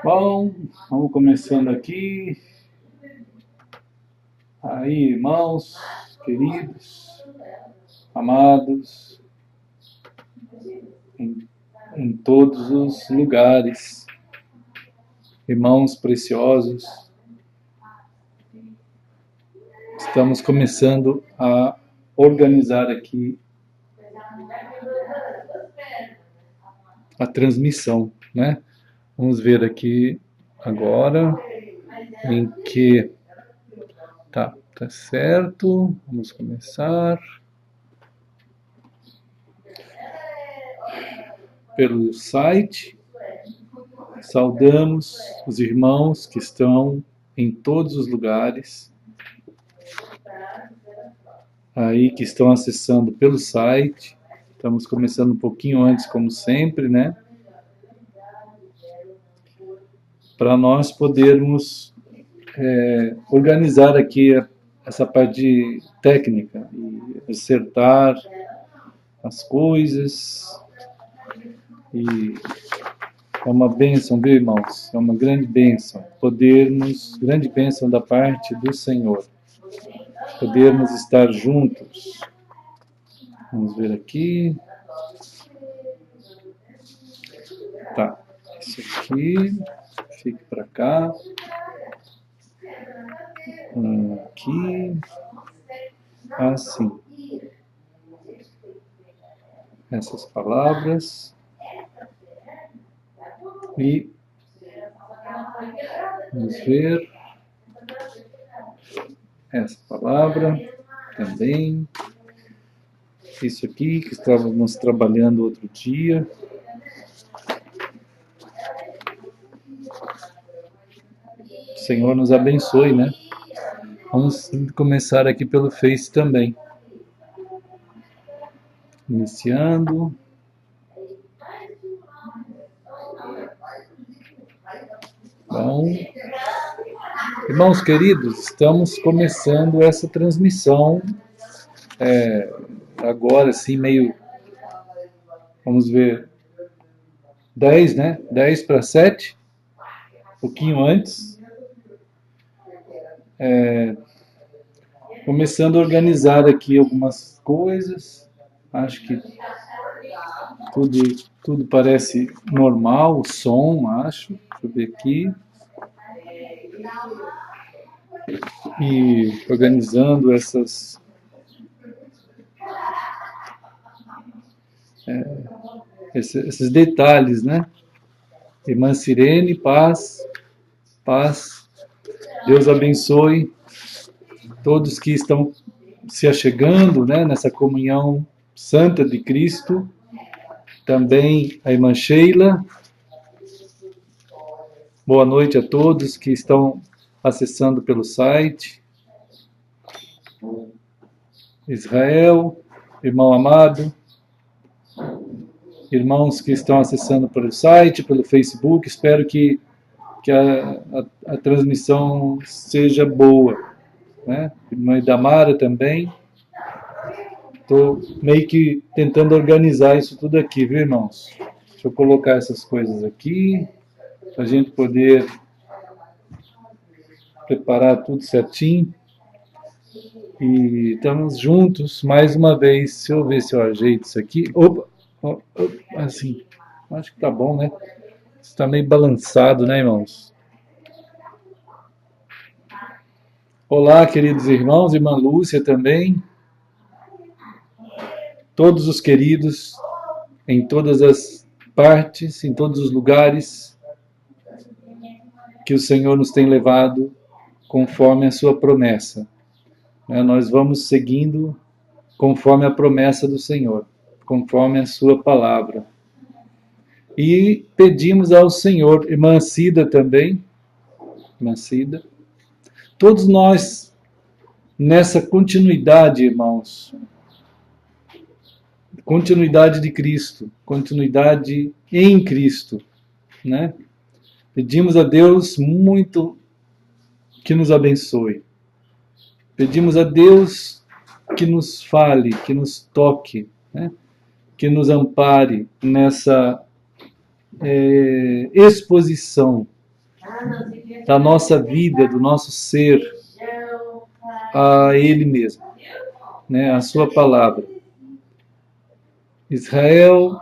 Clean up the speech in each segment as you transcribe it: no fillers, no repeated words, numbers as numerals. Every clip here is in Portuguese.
Bom, vamos começando aqui. Aí, irmãos, queridos, amados, em todos os lugares, irmãos preciosos, estamos começando a organizar aqui a transmissão, né? Vamos ver aqui agora em que tá certo. Vamos começar pelo site. Saudamos os irmãos que estão em todos os lugares, aí que estão acessando pelo site. Estamos começando um pouquinho antes, como sempre, né? Para nós podermos organizar aqui essa parte técnica e acertar as coisas. E é uma bênção, viu, irmãos? É uma grande bênção grande bênção da parte do Senhor, podermos estar juntos. Vamos ver aqui. Tá, isso aqui, fique para cá. Aqui. Assim. Essas palavras. E vamos ver essa palavra também. Isso aqui que estávamos trabalhando outro dia. O Senhor nos abençoe, né? Vamos começar aqui pelo Face também. Iniciando. Bom, irmãos queridos, estamos começando essa transmissão agora, assim, meio, vamos ver, 10, né? 10 para 7, um pouquinho antes. Começando a organizar aqui algumas coisas. Acho que tudo parece normal, o som, acho. Deixa eu ver aqui. E organizando esses detalhes, né? Irmã Sirene, paz. Deus abençoe todos que estão se achegando, né, nessa comunhão santa de Cristo. Também a irmã Sheila. Boa noite a todos que estão acessando pelo site. Israel, irmão amado, irmãos que estão acessando pelo site, pelo Facebook, espero que a transmissão seja boa, né? Irmã Idamara também. Estou meio que tentando organizar isso tudo aqui, viu, irmãos? Deixa eu colocar essas coisas aqui, para a gente poder preparar tudo certinho. E estamos juntos mais uma vez. Deixa eu ver se eu ajeito isso aqui. Opa, assim, acho que tá bom, né? Está meio balançado, né, irmãos? Olá, queridos irmãos, irmã Lúcia também. Todos os queridos, em todas as partes, em todos os lugares que o Senhor nos tem levado conforme a sua promessa. Nós vamos seguindo conforme a promessa do Senhor, conforme a sua palavra. E pedimos ao Senhor, irmã Cida também, irmã Cida, todos nós, nessa continuidade, irmãos, continuidade de Cristo, continuidade em Cristo, né? Pedimos a Deus muito que nos abençoe. Pedimos a Deus que nos fale, que nos toque, né? Que nos ampare nessa exposição da nossa vida, do nosso ser a Ele mesmo, né? A sua palavra. Israel,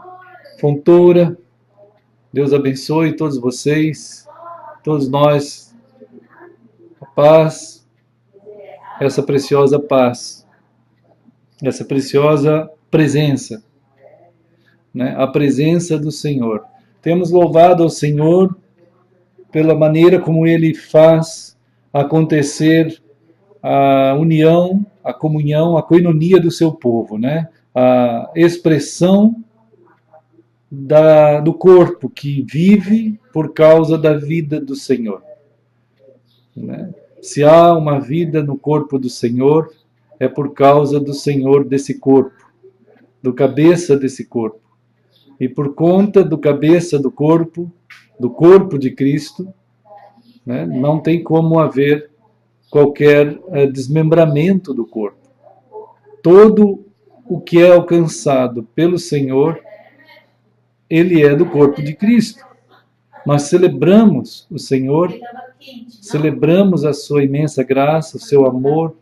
Fontoura, Deus abençoe todos vocês, todos nós, a paz, essa preciosa paz, essa preciosa presença, né? A presença do Senhor. Temos louvado ao Senhor pela maneira como Ele faz acontecer a união, a comunhão, a koinonia do seu povo, né? A expressão do corpo que vive por causa da vida do Senhor, né? Se há uma vida no corpo do Senhor, é por causa do Senhor desse corpo, do cabeça desse corpo. E por conta do cabeça do corpo de Cristo, né, não tem como haver qualquer desmembramento do corpo. Todo o que é alcançado pelo Senhor, ele é do corpo de Cristo. Nós celebramos o Senhor, celebramos a sua imensa graça, o seu amor,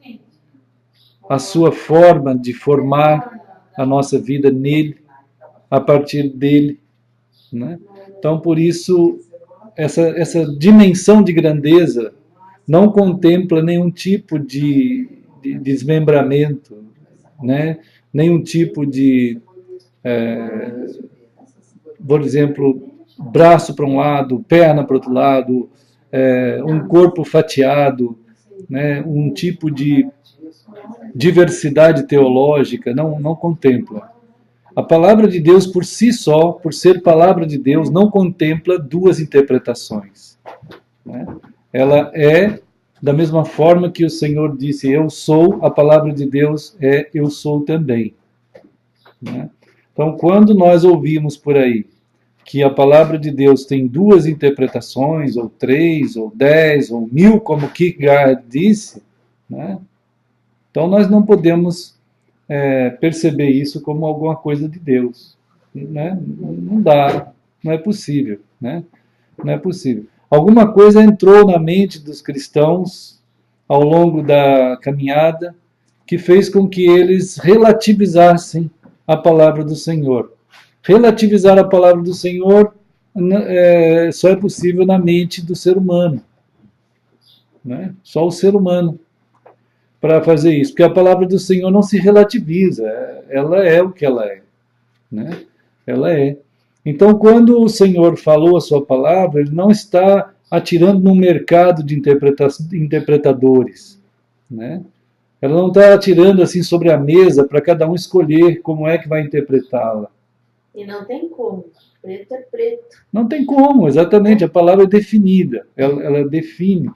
a sua forma de formar a nossa vida nele, a partir dele, né? Então, por isso, essa dimensão de grandeza não contempla nenhum tipo de desmembramento, né? Nenhum tipo de, por exemplo, braço para um lado, perna para o outro lado, um corpo fatiado, né? Um tipo de diversidade teológica, não contempla. A palavra de Deus por si só, por ser palavra de Deus, não contempla duas interpretações, né? Ela é da mesma forma que o Senhor disse, eu sou, a palavra de Deus é eu sou também, né? Então, quando nós ouvimos por aí que a palavra de Deus tem duas interpretações, ou 3, ou 10, ou 1000, como Kierkegaard disse, né? Então nós não podemos perceber isso como alguma coisa de Deus, né? Não dá, não é possível, né? Não é possível. Alguma coisa entrou na mente dos cristãos ao longo da caminhada que fez com que eles relativizassem a palavra do Senhor. Relativizar a palavra do Senhor só é possível na mente do ser humano, né? Só o ser humano para fazer isso, porque a palavra do Senhor não se relativiza, ela é o que ela é, né? Ela é. Então, quando o Senhor falou a sua palavra, ele não está atirando num mercado de interpretadores, né? Ela não está atirando assim sobre a mesa para cada um escolher como é que vai interpretá-la. E não tem como. Preto é preto. Não tem como, exatamente. A palavra é definida. Ela define,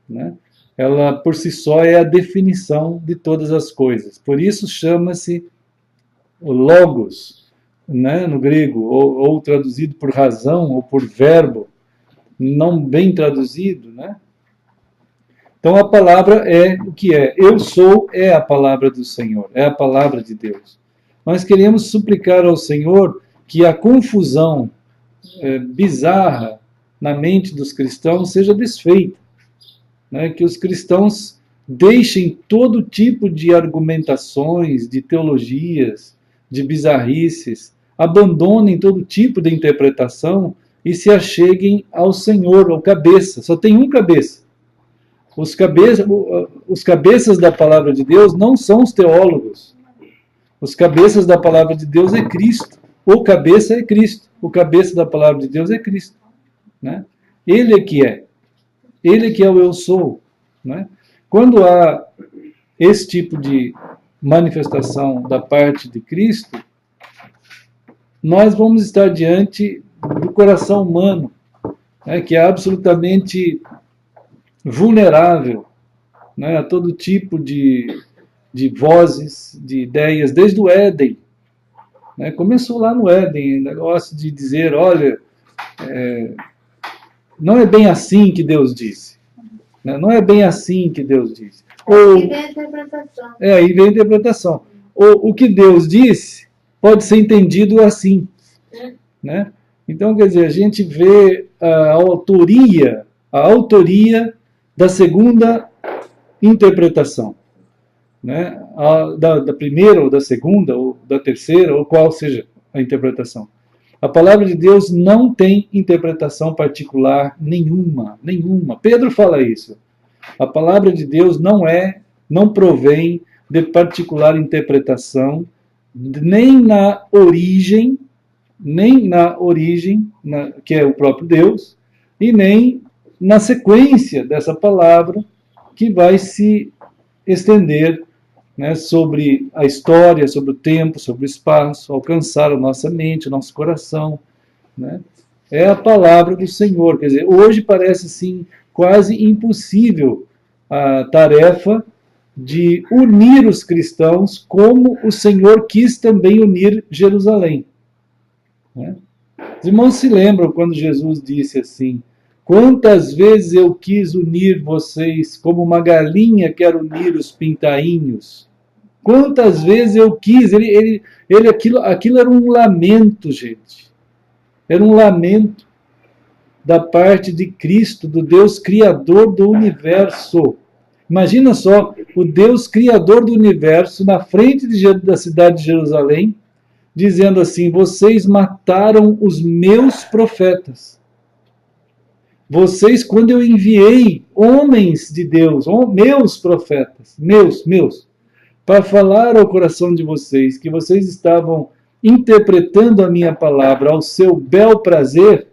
né? Ela por si só é a definição de todas as coisas. Por isso chama-se logos, né, no grego, ou traduzido por razão ou por verbo, não bem traduzido, né? Então a palavra é o que é. Eu sou é a palavra do Senhor, é a palavra de Deus. Nós queremos suplicar ao Senhor que a confusão bizarra na mente dos cristãos seja desfeita, né? Que os cristãos deixem todo tipo de argumentações, de teologias, de bizarrices, abandonem todo tipo de interpretação e se acheguem ao Senhor, ao cabeça. Só tem um cabeça. Os cabeças da palavra de Deus não são os teólogos. Os cabeças da palavra de Deus é Cristo. O cabeça é Cristo. O cabeça da palavra de Deus é Cristo, né? Ele é que é. Ele é que é o eu sou, né? Quando há esse tipo de manifestação da parte de Cristo, nós vamos estar diante do coração humano, né, que é absolutamente vulnerável, né, a todo tipo de vozes, de ideias, desde o Éden. né? Começou lá no Éden, o negócio de dizer, olha, não é bem assim que Deus disse. Né? Não é bem assim que Deus disse. Aí vem a interpretação. Aí vem a interpretação. O que Deus disse pode ser entendido assim. Né? Então, quer dizer, a gente vê a autoria da segunda interpretação. Né? Da primeira, ou da segunda, ou da terceira, ou qual seja a interpretação. A palavra de Deus não tem interpretação particular nenhuma. Pedro fala isso. A palavra de Deus não provém de particular interpretação, nem na origem, que é o próprio Deus, e nem na sequência dessa palavra que vai se estender, né, sobre a história, sobre o tempo, sobre o espaço, alcançar a nossa mente, o nosso coração. Né? É a palavra do Senhor. Quer dizer, hoje parece assim quase impossível a tarefa de unir os cristãos como o Senhor quis também unir Jerusalém. Né? Os irmãos se lembram quando Jesus disse assim: quantas vezes eu quis unir vocês como uma galinha quer unir os pintainhos? Quantas vezes eu quis? Aquilo era um lamento, gente. Era um lamento da parte de Cristo, do Deus Criador do universo. Imagina só, o Deus Criador do universo, na frente da cidade de Jerusalém, dizendo assim: vocês mataram os meus profetas. Vocês, quando eu enviei homens de Deus, meus profetas, meus, para falar ao coração de vocês que vocês estavam interpretando a minha palavra ao seu bel prazer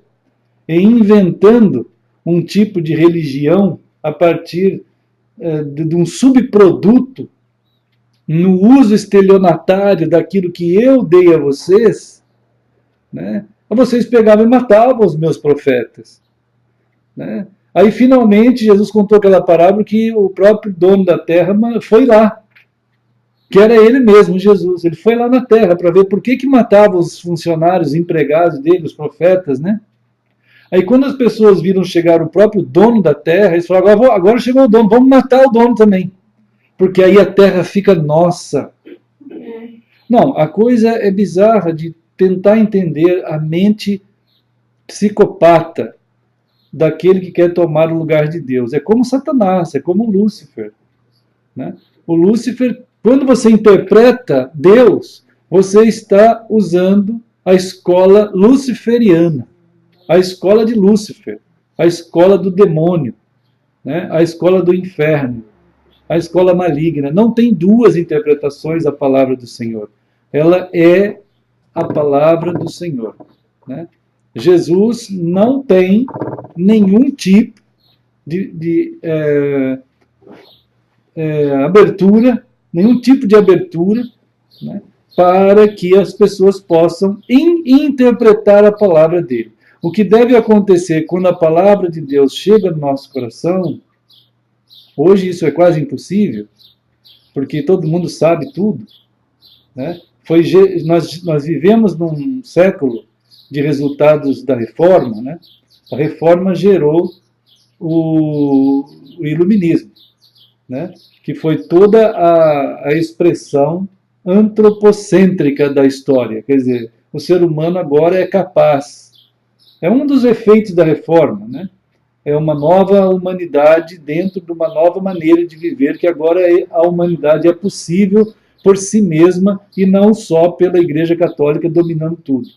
e inventando um tipo de religião a partir de um subproduto no uso estelionatário daquilo que eu dei a vocês, né? Vocês pegavam e matavam os meus profetas. Né? Aí, finalmente, Jesus contou aquela parábola que o próprio dono da terra foi lá, que era ele mesmo, Jesus. Ele foi lá na terra para ver por que matava os funcionários, empregados dele, os profetas, né? Aí, quando as pessoas viram chegar o próprio dono da terra, eles falaram: agora chegou o dono, vamos matar o dono também, porque aí a terra fica nossa. Não, a coisa é bizarra de tentar entender a mente psicopata daquele que quer tomar o lugar de Deus. É como Satanás, é como Lúcifer. Né? O Lúcifer, quando você interpreta Deus, você está usando a escola luciferiana, a escola de Lúcifer, a escola do demônio, né? A escola do inferno, a escola maligna. Não tem duas interpretações da palavra do Senhor. Ela é a palavra do Senhor. Né? Jesus não tem nenhum tipo de abertura, nenhum tipo de abertura, né, para que as pessoas possam interpretar a palavra dele. O que deve acontecer quando a palavra de Deus chega no nosso coração, hoje isso é quase impossível, porque todo mundo sabe tudo. Né? Nós vivemos num século de resultados da reforma. Né? A reforma gerou o iluminismo, né? Que foi toda a expressão antropocêntrica da história. Quer dizer, o ser humano agora é capaz. É um dos efeitos da reforma, né? É uma nova humanidade dentro de uma nova maneira de viver, que agora a humanidade é possível por si mesma e não só pela Igreja Católica dominando tudo.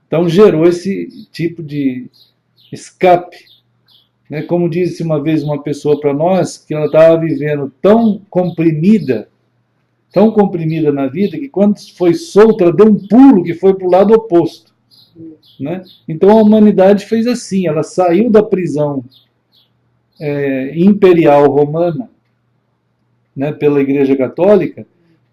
Então gerou esse tipo de escape. Né? Como disse uma vez uma pessoa para nós, que ela estava vivendo tão comprimida na vida, que quando foi solta, ela deu um pulo que foi para o lado oposto. Né? Então a humanidade fez assim, ela saiu da prisão imperial romana, né, pela Igreja Católica,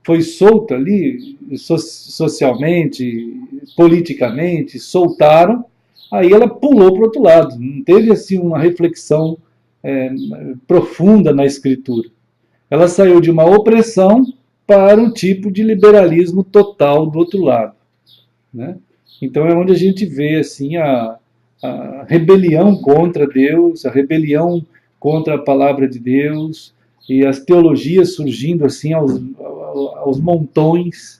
foi solta ali, socialmente, politicamente, soltaram, aí ela pulou para o outro lado, não teve assim uma reflexão profunda na Escritura. Ela saiu de uma opressão para um tipo de liberalismo total do outro lado, né? Então é onde a gente vê assim a rebelião contra Deus, a rebelião contra a palavra de Deus e as teologias surgindo assim aos montões,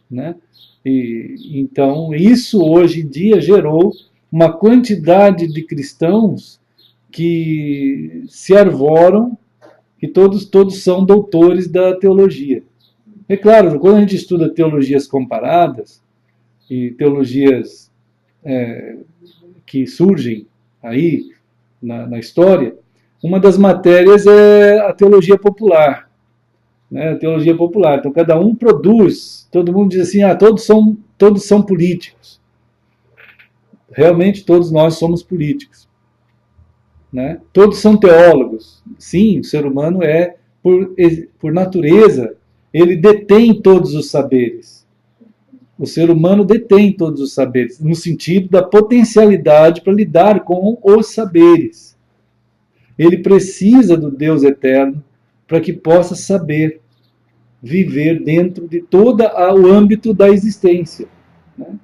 né? E então isso hoje em dia gerou uma quantidade de cristãos que se arvoram que todos são doutores da teologia. É claro, quando a gente estuda teologias comparadas e teologias que surgem aí na história, uma das matérias é a teologia popular, né? A teologia popular. Então cada um produz, todo mundo diz assim, todos são políticos. Realmente todos nós somos políticos, né? Todos são teólogos. Sim, o ser humano por natureza, ele detém todos os saberes. O ser humano detém todos os saberes, no sentido da potencialidade para lidar com os saberes. Ele precisa do Deus eterno para que possa saber viver dentro de todo o âmbito da existência, né?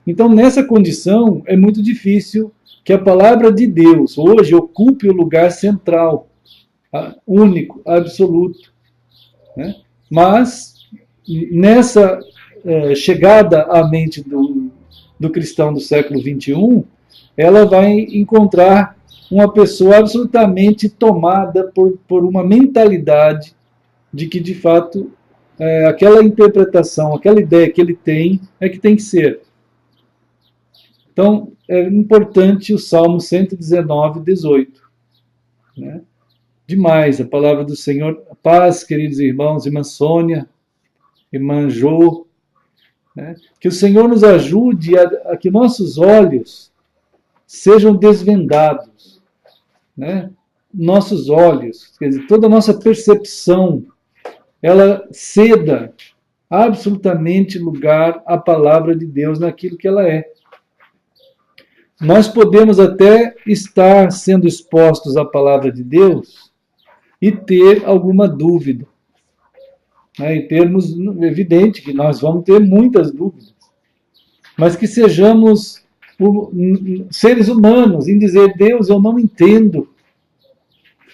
Então, nessa condição, é muito difícil que a palavra de Deus hoje ocupe o lugar central, único, absoluto, né? Mas, nessa chegada à mente do cristão do século XXI, ela vai encontrar uma pessoa absolutamente tomada por uma mentalidade de que, de fato, aquela interpretação, aquela ideia que ele tem, é que tem que ser. Então, é importante o Salmo 119, 18. Né? Demais, a palavra do Senhor. Paz, queridos irmãos, irmã Sônia, irmã Jô. Né? Que o Senhor nos ajude a que nossos olhos sejam desvendados. Né? Nossos olhos, quer dizer, toda a nossa percepção, ela ceda absolutamente lugar à palavra de Deus naquilo que ela é. Nós podemos até estar sendo expostos à palavra de Deus e ter alguma dúvida. Né? E termos, evidente que nós vamos ter muitas dúvidas, mas que sejamos seres humanos em dizer, Deus, eu não entendo,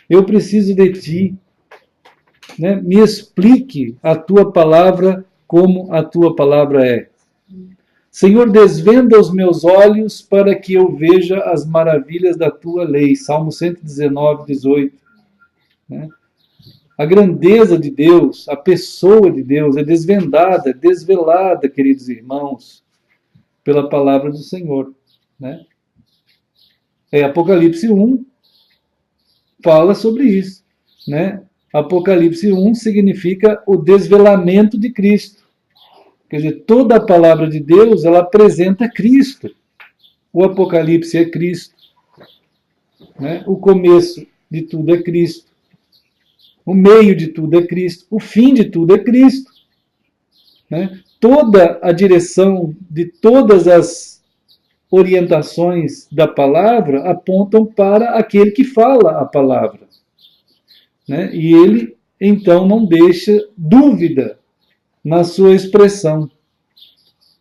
eu preciso de Ti. Né? Me explique a Tua palavra como a Tua palavra é. Senhor, desvenda os meus olhos para que eu veja as maravilhas da Tua lei. Salmo 119, 18. Né? A grandeza de Deus, a pessoa de Deus é desvendada, desvelada, queridos irmãos, pela palavra do Senhor. Né? Apocalipse 1 fala sobre isso. Né? Apocalipse 1 significa o desvelamento de Cristo. Quer dizer, toda a palavra de Deus, ela apresenta Cristo. O Apocalipse é Cristo. Né? O começo de tudo é Cristo. O meio de tudo é Cristo. O fim de tudo é Cristo. Né? Toda a direção de todas as orientações da palavra apontam para aquele que fala a palavra. Né? E ele, então, não deixa dúvida na sua expressão.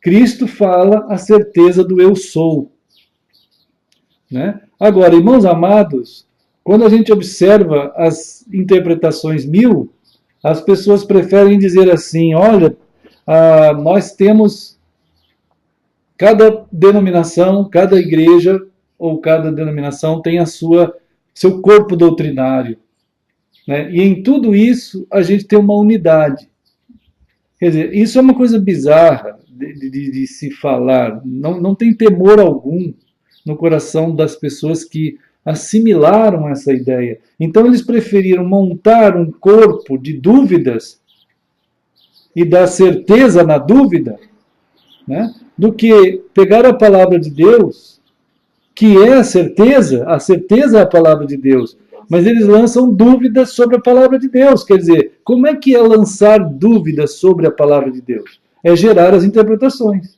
Cristo fala a certeza do eu sou. Né? Agora, irmãos amados, quando a gente observa as interpretações 1000, as pessoas preferem dizer assim, olha, nós temos cada denominação, cada igreja ou cada denominação tem seu corpo doutrinário. Né? E em tudo isso a gente tem uma unidade. Quer dizer, isso é uma coisa bizarra de se falar. Não tem temor algum no coração das pessoas que assimilaram essa ideia. Então eles preferiram montar um corpo de dúvidas e dar certeza na dúvida, né, do que pegar a palavra de Deus, que é a certeza é a palavra de Deus, mas eles lançam dúvidas sobre a palavra de Deus. Quer dizer, como é que é lançar dúvidas sobre a palavra de Deus? É gerar as interpretações.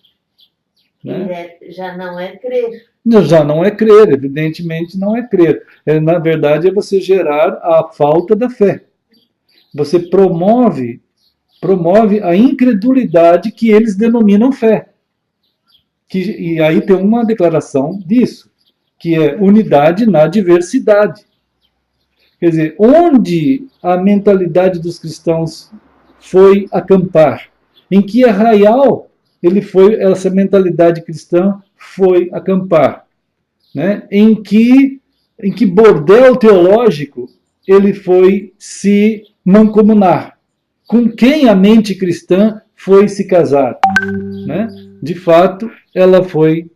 Né? Já não é crer. Já não é crer, evidentemente não é crer. Na verdade, é você gerar a falta da fé. Você promove promove a incredulidade que eles denominam fé. E aí tem uma declaração disso, que é unidade na diversidade. Quer dizer, onde a mentalidade dos cristãos foi acampar? Em que arraial essa mentalidade cristã foi acampar? Né? Em que bordel teológico ele foi se mancomunar? Com quem a mente cristã foi se casar? Né? De fato, ela foi,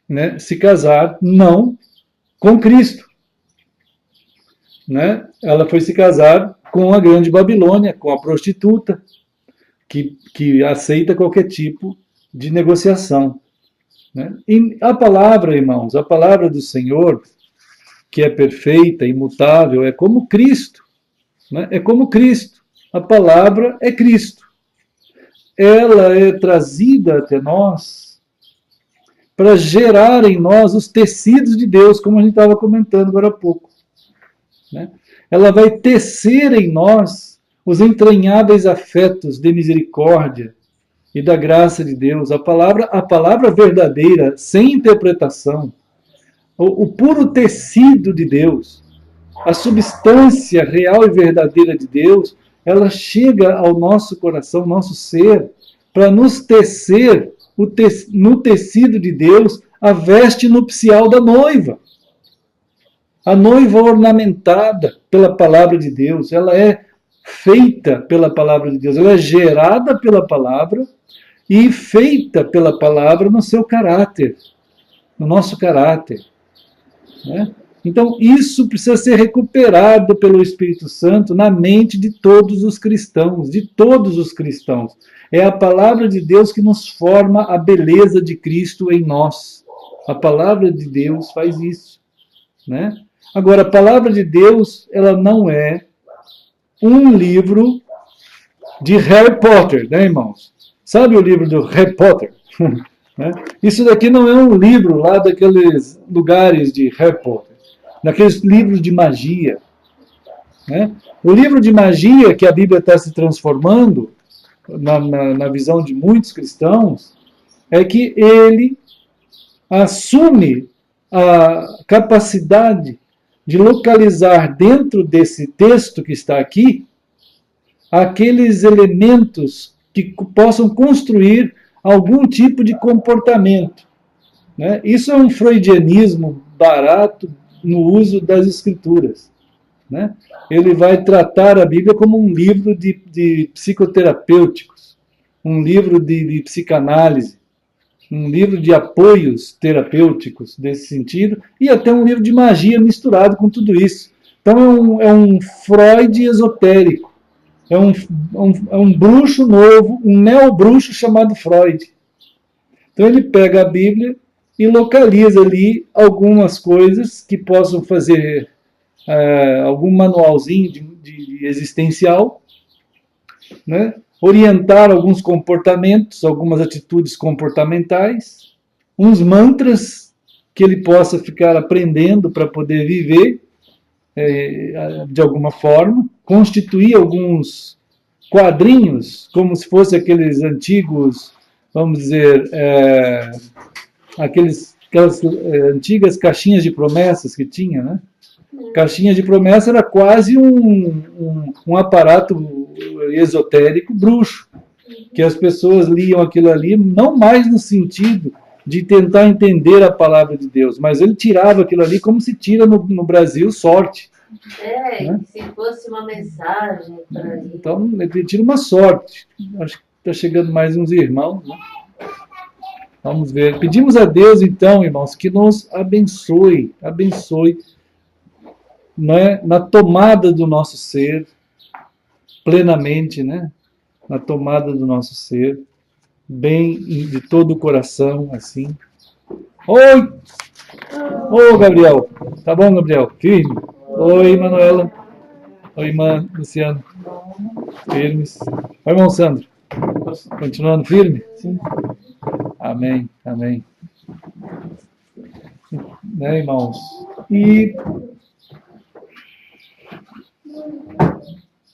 né, se casar não com Cristo. Né? Ela foi se casar com a grande Babilônia, com a prostituta, que aceita qualquer tipo de negociação. Né? E a palavra, irmãos, a palavra do Senhor, que é perfeita, imutável, é como Cristo. Né? É como Cristo. A palavra é Cristo. Ela é trazida até nós para gerar em nós os tecidos de Deus, como a gente estava comentando agora há pouco. Né? Ela vai tecer em nós os entranháveis afetos de misericórdia e da graça de Deus. A palavra verdadeira, sem interpretação, o puro tecido de Deus, a substância real e verdadeira de Deus, ela chega ao nosso coração, ao nosso ser, para nos tecer no tecido de Deus a veste nupcial da noiva. A noiva ornamentada pela palavra de Deus, ela é feita pela palavra de Deus, ela é gerada pela palavra e feita pela palavra no seu caráter, no nosso caráter. Né? Então, isso precisa ser recuperado pelo Espírito Santo na mente de todos os cristãos, de todos os cristãos. É a palavra de Deus que nos forma a beleza de Cristo em nós. A palavra de Deus faz isso. Né? Agora, a palavra de Deus, ela não é um livro de Harry Potter, né, irmãos? Sabe o livro do Harry Potter? Né? Isso daqui não é um livro lá daqueles lugares de Harry Potter, daqueles livros de magia. Né? O livro de magia que a Bíblia está se transformando, na visão de muitos cristãos, é que ele assume a capacidade de localizar dentro desse texto que está aqui aqueles elementos que possam construir algum tipo de comportamento. Né? Isso é um freudianismo barato no uso das escrituras. Né? Ele vai tratar a Bíblia como um livro de psicoterapêuticos, um livro de psicanálise, um livro de apoios terapêuticos desse sentido, e até um livro de magia misturado com tudo isso. Então é um Freud esotérico, é um bruxo novo, um neo-bruxo chamado Freud. Então ele pega a Bíblia e localiza ali algumas coisas que possam fazer algum manualzinho de existencial, né? Orientar alguns comportamentos, algumas atitudes comportamentais, uns mantras que ele possa ficar aprendendo para poder viver de alguma forma, constituir alguns quadrinhos, como se fossem aqueles antigos, vamos dizer, aquelas antigas caixinhas de promessas que tinha, né? Caixinha de promessa era quase um aparato esotérico bruxo, que as pessoas liam aquilo ali, não mais no sentido de tentar entender a palavra de Deus, mas ele tirava aquilo ali como se tira no Brasil sorte. Né? Se fosse uma mensagem. Então, ele tira uma sorte. Acho que está chegando mais uns irmãos. Né? Vamos ver. Pedimos a Deus, então, irmãos, que nos abençoe, né, na tomada do nosso ser, plenamente, né? Na tomada do nosso ser, bem de todo o coração, assim. Oi! Ô, Gabriel! Tá bom, Gabriel? Firme? Oi, Manuela. Oi, irmã Luciano. Firmes. Oi, irmão Sandro. Continuando firme? Sim. Amém, amém. Né, irmãos? E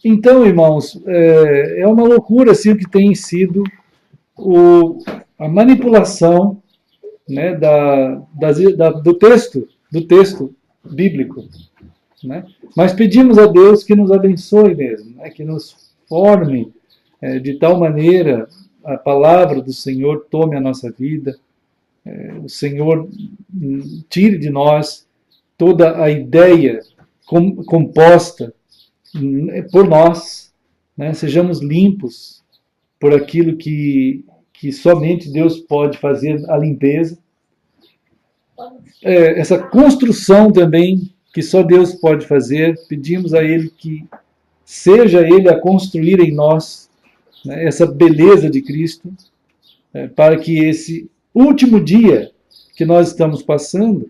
Então, irmãos, é uma loucura assim, o que tem sido a manipulação, né, do texto bíblico. Né? Mas pedimos a Deus que nos abençoe mesmo, né, que nos forme de tal maneira a palavra do Senhor tome a nossa vida, o Senhor tire de nós toda a ideia composta por nós, né? Sejamos limpos por aquilo que somente Deus pode fazer a limpeza. Essa construção também que só Deus pode fazer, pedimos a Ele que seja Ele a construir em nós, né, essa beleza de Cristo, para que esse último dia que nós estamos passando,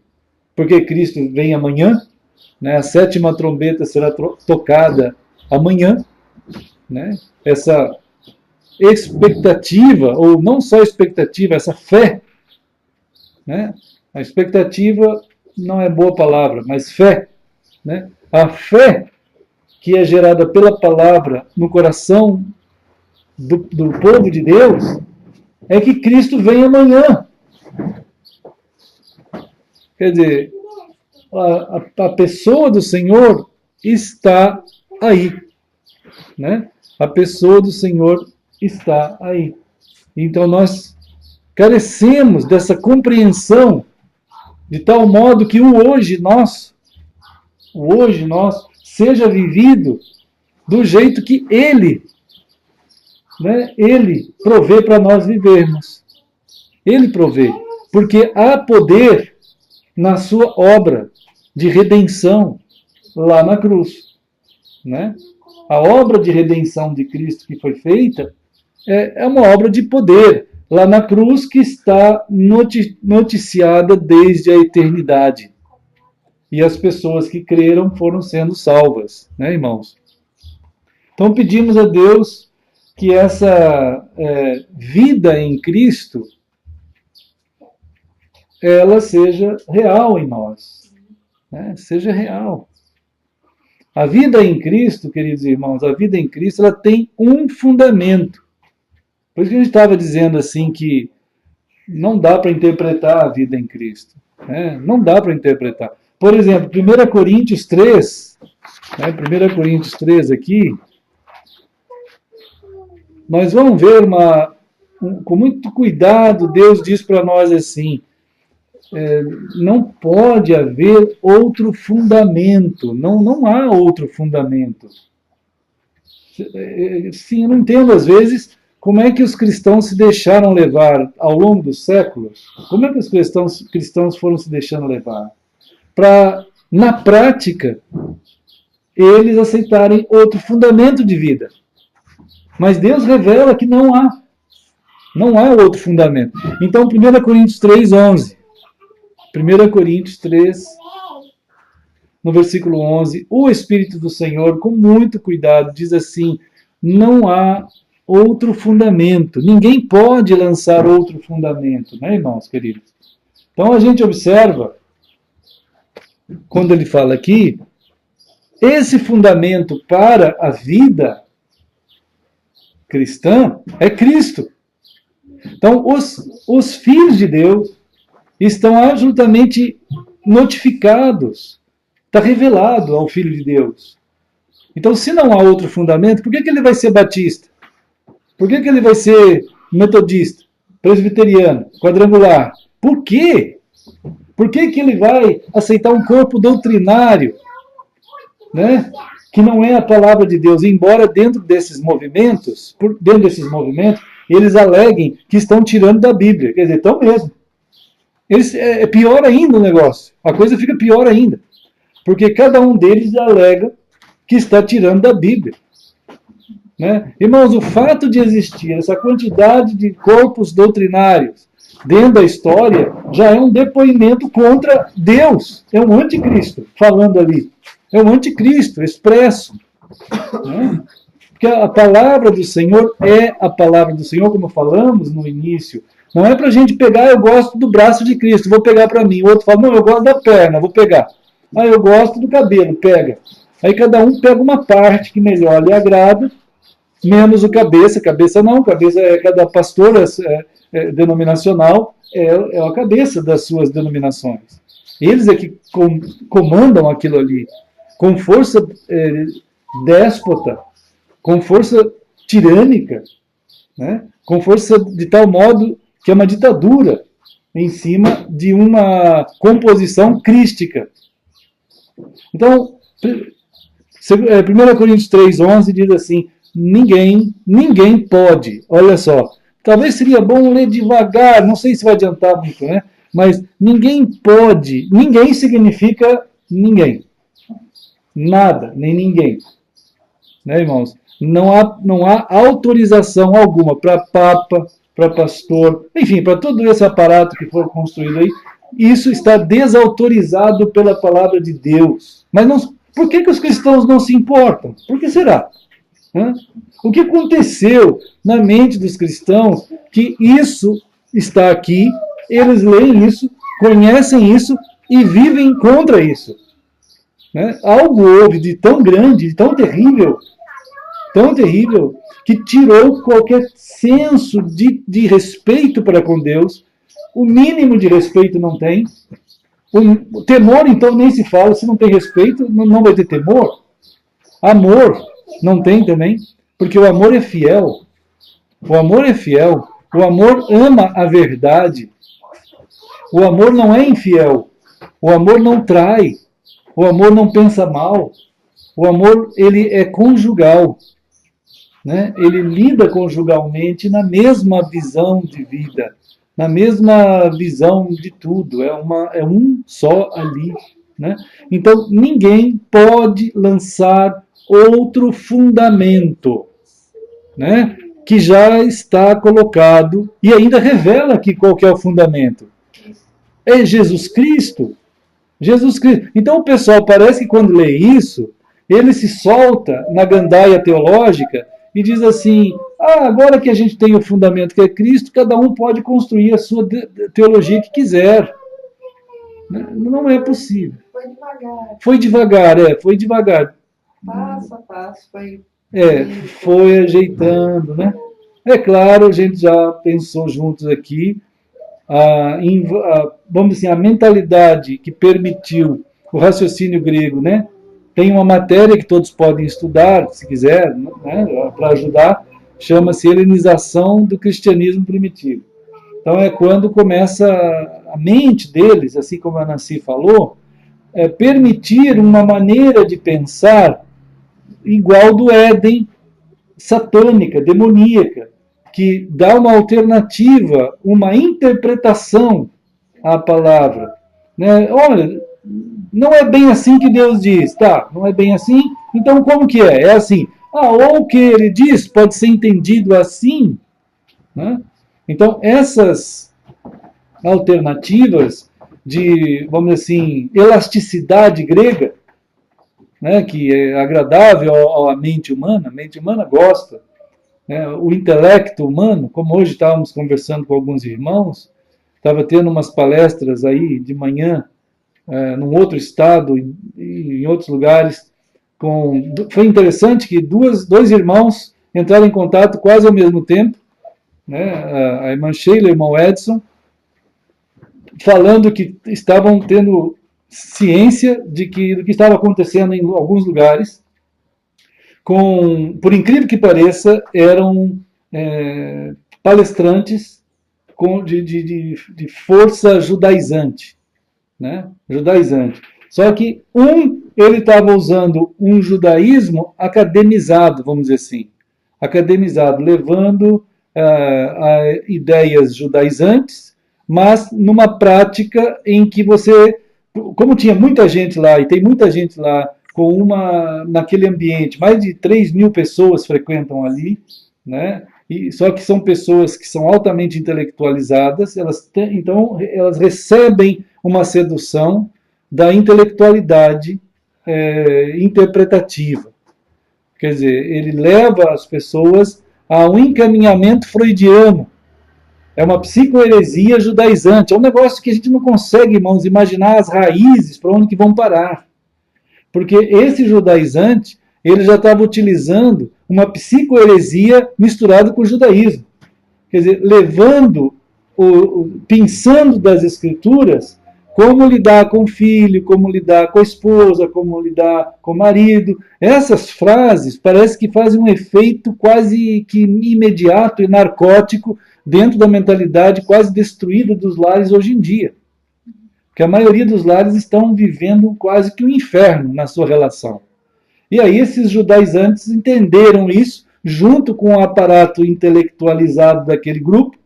porque Cristo vem amanhã, né, a 7ª trombeta será tocada amanhã, né, essa expectativa, ou não só expectativa, essa fé, né, a expectativa não é boa palavra, mas fé, né, a fé que é gerada pela palavra no coração do povo de Deus, é que Cristo vem amanhã. Quer dizer, a pessoa do Senhor está aí. Né? A pessoa do Senhor está aí. Então nós carecemos dessa compreensão de tal modo que o hoje nosso seja vivido do jeito que Ele provê para nós vivermos. Ele provê. Porque há poder na sua obra de redenção lá na cruz. Né? A obra de redenção de Cristo que foi feita é uma obra de poder lá na cruz que está noticiada desde a eternidade. E as pessoas que creram foram sendo salvas, né, irmãos? Então pedimos a Deus que essa vida em Cristo ela seja real em nós, né? Seja real. A vida em Cristo, queridos irmãos, a vida em Cristo, ela tem um fundamento. Por isso que a gente estava dizendo assim que não dá para interpretar a vida em Cristo, né? Não dá para interpretar. Por exemplo, 1 Coríntios 3, né? 1 Coríntios 3 aqui, nós vamos ver com muito cuidado, Deus diz para nós assim, não pode haver outro fundamento, não há outro fundamento. Sim, eu não entendo às vezes como é que os cristãos se deixaram levar ao longo dos séculos, como é que os cristãos foram se deixando levar, para, na prática, eles aceitarem outro fundamento de vida. Mas Deus revela que não há outro fundamento. Então, 1 Coríntios 3:11. 1 Coríntios 3, no versículo 11, o Espírito do Senhor, com muito cuidado, diz assim, não há outro fundamento. Ninguém pode lançar outro fundamento, né, irmãos queridos? Então a gente observa, quando ele fala aqui, esse fundamento para a vida cristã é Cristo. Então os filhos de Deus estão absolutamente notificados. Está revelado ao Filho de Deus. Então, se não há outro fundamento, por que ele vai ser batista? Por que ele vai ser metodista, presbiteriano, quadrangular? Por quê? Por que ele vai aceitar um corpo doutrinário, né, que não é a palavra de Deus? Embora dentro desses movimentos, eles aleguem que estão tirando da Bíblia. Quer dizer, estão mesmo. É pior ainda o negócio. A coisa fica pior ainda. Porque cada um deles alega que está tirando da Bíblia. Né? Irmãos, o fato de existir essa quantidade de corpos doutrinários dentro da história já é um depoimento contra Deus. É um anticristo falando ali. É um anticristo expresso. Né? Porque a palavra do Senhor é a palavra do Senhor, como falamos no início. Não é para a gente pegar, eu gosto do braço de Cristo, vou pegar para mim. O outro fala, não, eu gosto da perna, vou pegar. Ah, eu gosto do cabelo, pega. Aí cada um pega uma parte que melhor lhe agrada, menos o cabeça. Cabeça não, cabeça é cada pastor denominacional, é a cabeça das suas denominações. Eles é que comandam aquilo ali, com força déspota, com força tirânica, né? Com força de tal modo que é uma ditadura em cima de uma composição crística. Então, 1 Coríntios 3,11 diz assim, ninguém pode, olha só, talvez seria bom ler devagar, não sei se vai adiantar muito, né? Mas ninguém pode, ninguém significa ninguém. Nada, nem ninguém. Né, irmãos? Não há autorização alguma para papa, para pastor, enfim, para todo esse aparato que for construído aí. Isso está desautorizado pela palavra de Deus. Mas não, por que os cristãos não se importam? Por que será? O que aconteceu na mente dos cristãos que isso está aqui, eles leem isso, conhecem isso e vivem contra isso? Né? Algo houve de tão grande, de tão terrível, que tirou qualquer senso de respeito para com Deus. O mínimo de respeito não tem. O temor, então, nem se fala. Se não tem respeito, não vai ter temor. Amor não tem também, porque o amor é fiel. O amor é fiel. O amor ama a verdade. O amor não é infiel. O amor não trai. O amor não pensa mal. O amor, ele é conjugal. Né? Ele lida conjugalmente na mesma visão de vida, na mesma visão de tudo. É um só ali. Né? Então, ninguém pode lançar outro fundamento, né? Que já está colocado e ainda revela aqui qual que é o fundamento. É Jesus Cristo. Jesus Cristo. Então o pessoal parece que quando lê isso, ele se solta na gandaia teológica e diz assim, agora que a gente tem o fundamento que é Cristo, cada um pode construir a sua teologia que quiser. Não é possível. Foi devagar. Foi devagar. Passo a passo, foi ajeitando, né? É claro, a gente já pensou juntos aqui, vamos dizer, a mentalidade que permitiu o raciocínio grego, né? Tem uma matéria que todos podem estudar, se quiser, né, para ajudar, chama-se Helenização do Cristianismo Primitivo. Então é quando começa a mente deles, assim como a Nancy falou, permitir uma maneira de pensar igual do Éden, satânica, demoníaca, que dá uma alternativa, uma interpretação à palavra. Né? Olha, não é bem assim que Deus diz. Tá, não é bem assim? Então como que é? É assim. Ou o que ele diz pode ser entendido assim. Né? Então essas alternativas de, vamos dizer assim, elasticidade grega, né, que é agradável à mente humana, a mente humana gosta. Né, o intelecto humano, como hoje estávamos conversando com alguns irmãos, estava tendo umas palestras aí de manhã, num outro estado e em outros lugares. Foi interessante que dois irmãos entraram em contato quase ao mesmo tempo, né, a irmã Sheila e o irmão Edson, falando que estavam tendo ciência do que estava acontecendo em alguns lugares, por incrível que pareça, eram palestrantes de força judaizante, né? Judaizante. Só que ele estava usando um judaísmo academizado, vamos dizer assim, academizado, levando a ideias judaizantes, mas numa prática em que você, como tinha muita gente lá, e tem muita gente lá, naquele ambiente, mais de 3.000 pessoas frequentam ali, né? Só que são pessoas que são altamente intelectualizadas, então elas recebem uma sedução da intelectualidade interpretativa. Quer dizer, ele leva as pessoas a um encaminhamento freudiano. É uma psicoheresia judaizante. É um negócio que a gente não consegue, irmãos, imaginar as raízes para onde que vão parar. Porque esse judaizante, ele já estava utilizando uma psicoheresia misturada com o judaísmo. Quer dizer, levando, pensando das escrituras, como lidar com o filho, como lidar com a esposa, como lidar com o marido. Essas frases parece que fazem um efeito quase que imediato e narcótico dentro da mentalidade quase destruída dos lares hoje em dia. Porque a maioria dos lares estão vivendo quase que um inferno na sua relação. E aí esses judaizantes entenderam isso, junto com o aparato intelectualizado daquele grupo,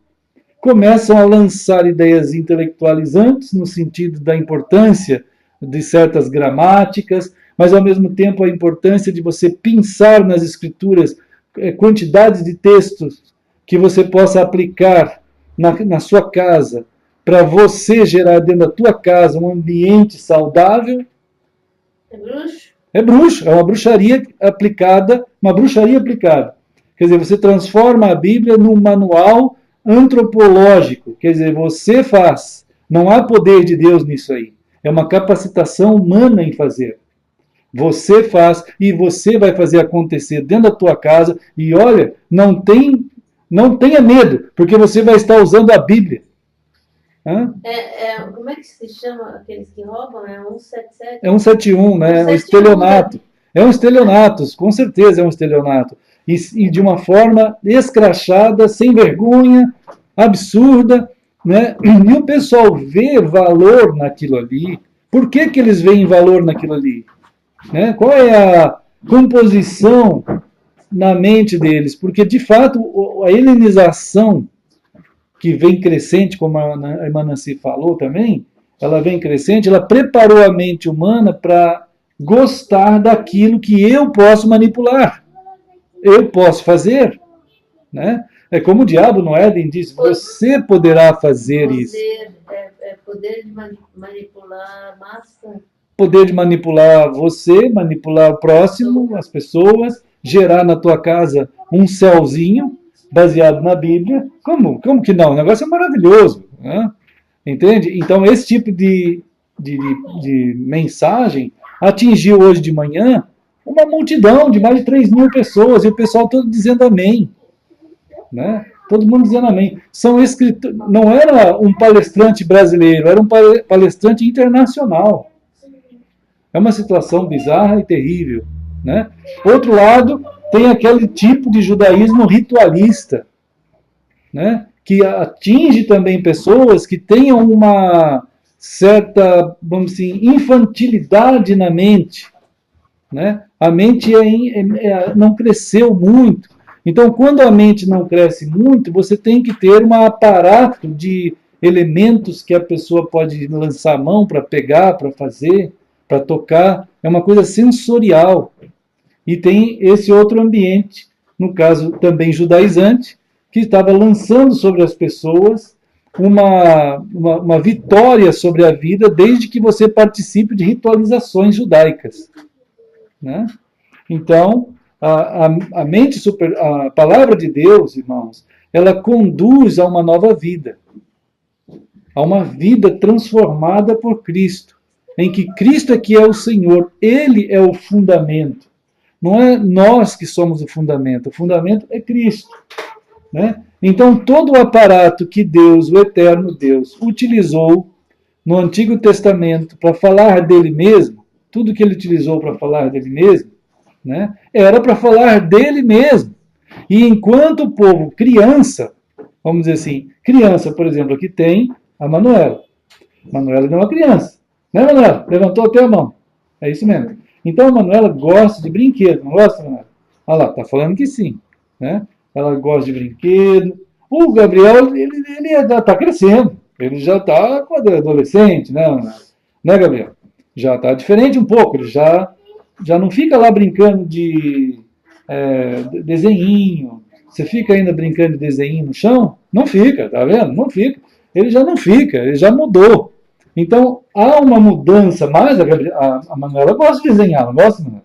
começam a lançar ideias intelectualizantes no sentido da importância de certas gramáticas, mas ao mesmo tempo a importância de você pensar nas escrituras quantidades de textos que você possa aplicar na sua casa, para você gerar dentro da tua casa um ambiente saudável. É bruxo? É bruxo, é uma bruxaria aplicada. Quer dizer, você transforma a Bíblia num manual antropológico, quer dizer, você faz. Não há poder de Deus nisso aí. É uma capacitação humana em fazer. Você faz e você vai fazer acontecer dentro da tua casa. E olha, não tenha medo, porque você vai estar usando a Bíblia. Como é que se chama aqueles que roubam? É 177? É 171, né? 171, um estelionato. É um estelionato, com certeza é um estelionato. E de uma forma escrachada, sem vergonha, absurda, né? E o pessoal vê valor naquilo ali. Por que eles veem valor naquilo ali? Né? Qual é a composição na mente deles? Porque, de fato, a helenização que vem crescente, como a irmã Nancy falou também, ela vem crescente, ela preparou a mente humana para gostar daquilo que eu posso manipular. Eu posso fazer. Né? É como o diabo no Éden disse, você poderá fazer isso. Poder de manipular a massa. Poder de manipular você, manipular o próximo, as pessoas, gerar na tua casa um céuzinho, baseado na Bíblia. Como que não? O negócio é maravilhoso. Né? Entende? Então, esse tipo de mensagem atingiu hoje de manhã uma multidão de mais de 3.000 pessoas, e o pessoal todo dizendo amém. Né? Todo mundo dizendo amém. Não era um palestrante brasileiro, era um palestrante internacional. É uma situação bizarra e terrível. Né? Outro lado, tem aquele tipo de judaísmo ritualista, né? Que atinge também pessoas que tenham uma certa, vamos dizer, infantilidade na mente. Né? A mente não cresceu muito. Então, quando a mente não cresce muito, você tem que ter um aparato de elementos que a pessoa pode lançar a mão para pegar, para fazer, para tocar. É uma coisa sensorial. E tem esse outro ambiente, no caso também judaizante, que estava lançando sobre as pessoas uma vitória sobre a vida, desde que você participe de ritualizações judaicas. Né? Então, a mente a palavra de Deus, irmãos, ela conduz a uma nova vida, a uma vida transformada por Cristo, em que Cristo é que é o Senhor, Ele é o fundamento. Não é nós que somos o fundamento é Cristo. Né? Então, todo o aparato que Deus, o eterno Deus, utilizou no Antigo Testamento para falar dele mesmo, tudo que ele utilizou para falar dele mesmo, né, era para falar dele mesmo. E enquanto o povo, criança, vamos dizer assim, criança, por exemplo, aqui tem a Manuela. Manuela não é uma criança. Né, Manuela? Levantou até a mão. É isso mesmo. Então a Manuela gosta de brinquedo, não gosta, Manuela? Olha lá, está falando que sim. Né? Ela gosta de brinquedo. O Gabriel, ele já está crescendo. Ele já está adolescente, né, Gabriel? Já está diferente um pouco. Ele já não fica lá brincando de desenhinho. Você fica ainda brincando de desenhinho no chão? Não fica, tá vendo? Não fica. Ele já não fica, ele já mudou. Então, há uma mudança, mas a Manuela gosta de desenhar, não gosta, Manuela?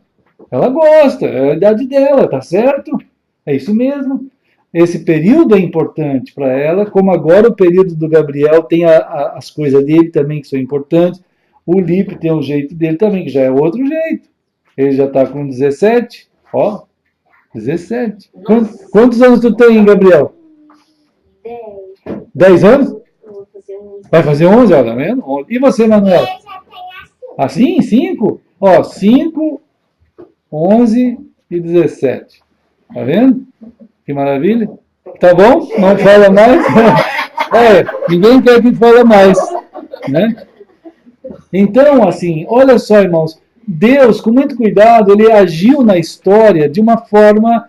Ela gosta, é a idade dela, tá certo? É isso mesmo. Esse período é importante para ela, como agora o período do Gabriel tem as coisas dele também que são importantes. O Lipe tem o jeito dele também, que já é outro jeito. Ele já está com 17. Ó, 17. Quantos anos tu tem, Gabriel? 10. 10 anos? Eu vou fazer 11. Vai fazer 11, ó, tá vendo? E você, Manuel? Assim, 5? Ó, 5, 11 e 17. Tá vendo? Que maravilha. Tá bom? Não fala mais? Ninguém quer que fale mais, né? Então, assim, olha só, irmãos, Deus, com muito cuidado, ele agiu na história de uma forma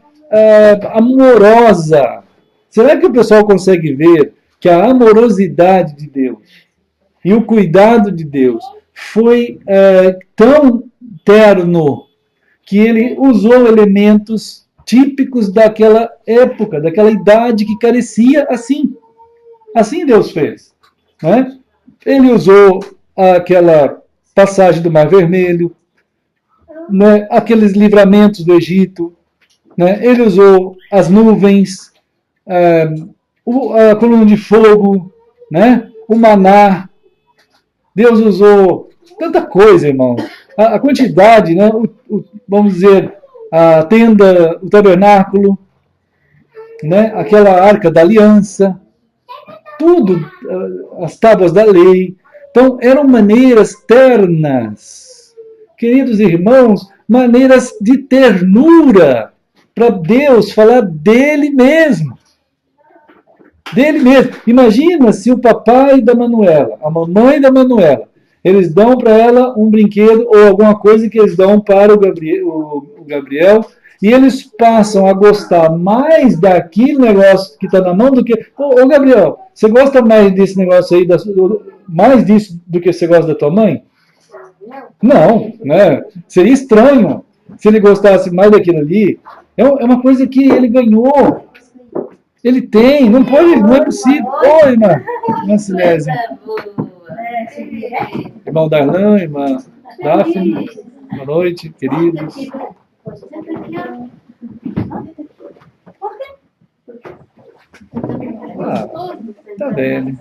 amorosa. Será que o pessoal consegue ver que a amorosidade de Deus e o cuidado de Deus foi tão terno que ele usou elementos típicos daquela época, daquela idade que carecia assim? Assim Deus fez, né? Ele usou aquela passagem do Mar Vermelho, né? Aqueles livramentos do Egito, né? Ele usou as nuvens, a coluna de fogo, né? O maná. Deus usou tanta coisa, irmão. A quantidade, né? Vamos dizer, a tenda, o tabernáculo, né? Aquela arca da aliança, tudo, as tábuas da lei. Então, eram maneiras ternas, queridos irmãos, maneiras de ternura, para Deus falar dele mesmo. Dele mesmo. Imagina se o papai da Manuela, a mamãe da Manuela, eles dão para ela um brinquedo ou alguma coisa que eles dão para o Gabriel, e eles passam a gostar mais daquele negócio que está na mão do que... Ô Gabriel, você gosta mais desse negócio aí, mais disso do que você gosta da tua mãe? Não, né? Seria estranho se ele gostasse mais daquilo ali. É uma coisa que ele ganhou. Ele tem, não é possível. Oi, irmã Sinésia. Irmão Darlan, irmã Daphne, boa noite, queridos. Tá bem.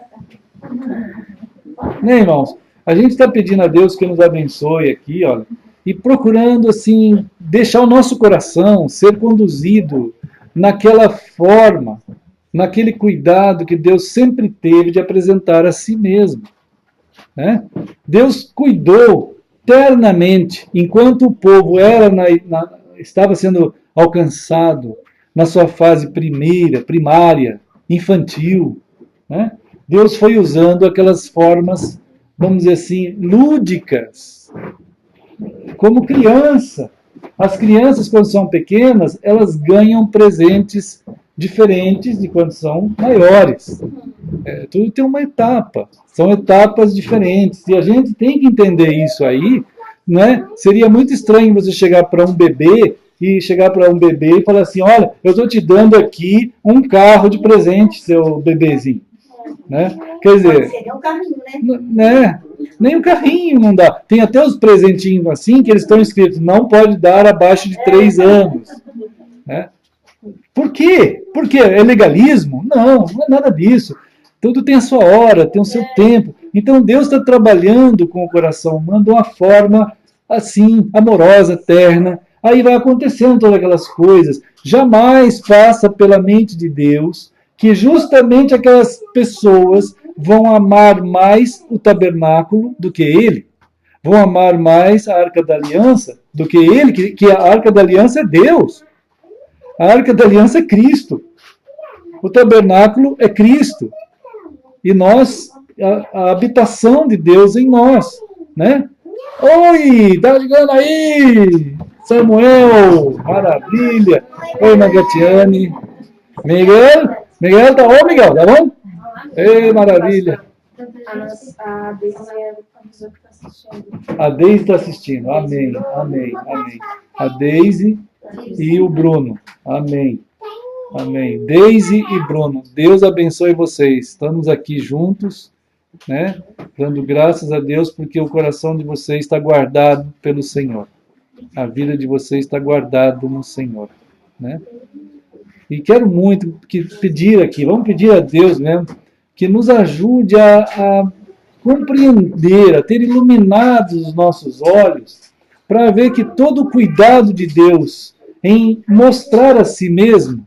Né, irmãos? A gente está pedindo a Deus que nos abençoe aqui, olha, e procurando, assim, deixar o nosso coração ser conduzido naquela forma, naquele cuidado que Deus sempre teve de apresentar a si mesmo. Né? Deus cuidou ternamente, enquanto o povo estava sendo alcançado na sua fase primária, infantil. Né? Deus foi usando aquelas formas, vamos dizer assim, lúdicas, como criança. As crianças, quando são pequenas, elas ganham presentes diferentes de quando são maiores. Tudo tem uma etapa, são etapas diferentes, e a gente tem que entender isso aí, né? Seria muito estranho você chegar para um bebê e falar assim, olha, eu estou te dando aqui um carro de presente, seu bebezinho. Né? Quer dizer, seria um carrinho, né? Nem um carrinho não dá. Tem até os presentinhos assim que eles estão escritos, não pode dar abaixo de 3 anos. Né? Por quê? Porque é legalismo? Não é nada disso. Tudo tem a sua hora, tem o seu tempo. Então Deus está trabalhando com o coração humano de uma forma assim, amorosa, terna. Aí vai acontecendo todas aquelas coisas. Jamais passa pela mente de Deus que justamente aquelas pessoas vão amar mais o tabernáculo do que ele. Vão amar mais a Arca da Aliança do que ele, que a Arca da Aliança é Deus. A Arca da Aliança é Cristo. O tabernáculo é Cristo. E nós, a habitação de Deus em nós. Né? Oi, tá chegando aí! Samuel, maravilha! Oi, Magatiane. Miguel, tá bom, Miguel? Tá bom? Ei, maravilha. A Deise está assistindo. Amém. A Deise e o Bruno. Amém. Deise e Bruno. Deus abençoe vocês. Estamos aqui juntos, né? Dando graças a Deus porque o coração de vocês está guardado pelo Senhor. A vida de vocês está guardada no Senhor, né? E quero muito pedir aqui, vamos pedir a Deus mesmo, que nos ajude a compreender, a ter iluminados os nossos olhos, para ver que todo o cuidado de Deus em mostrar a si mesmo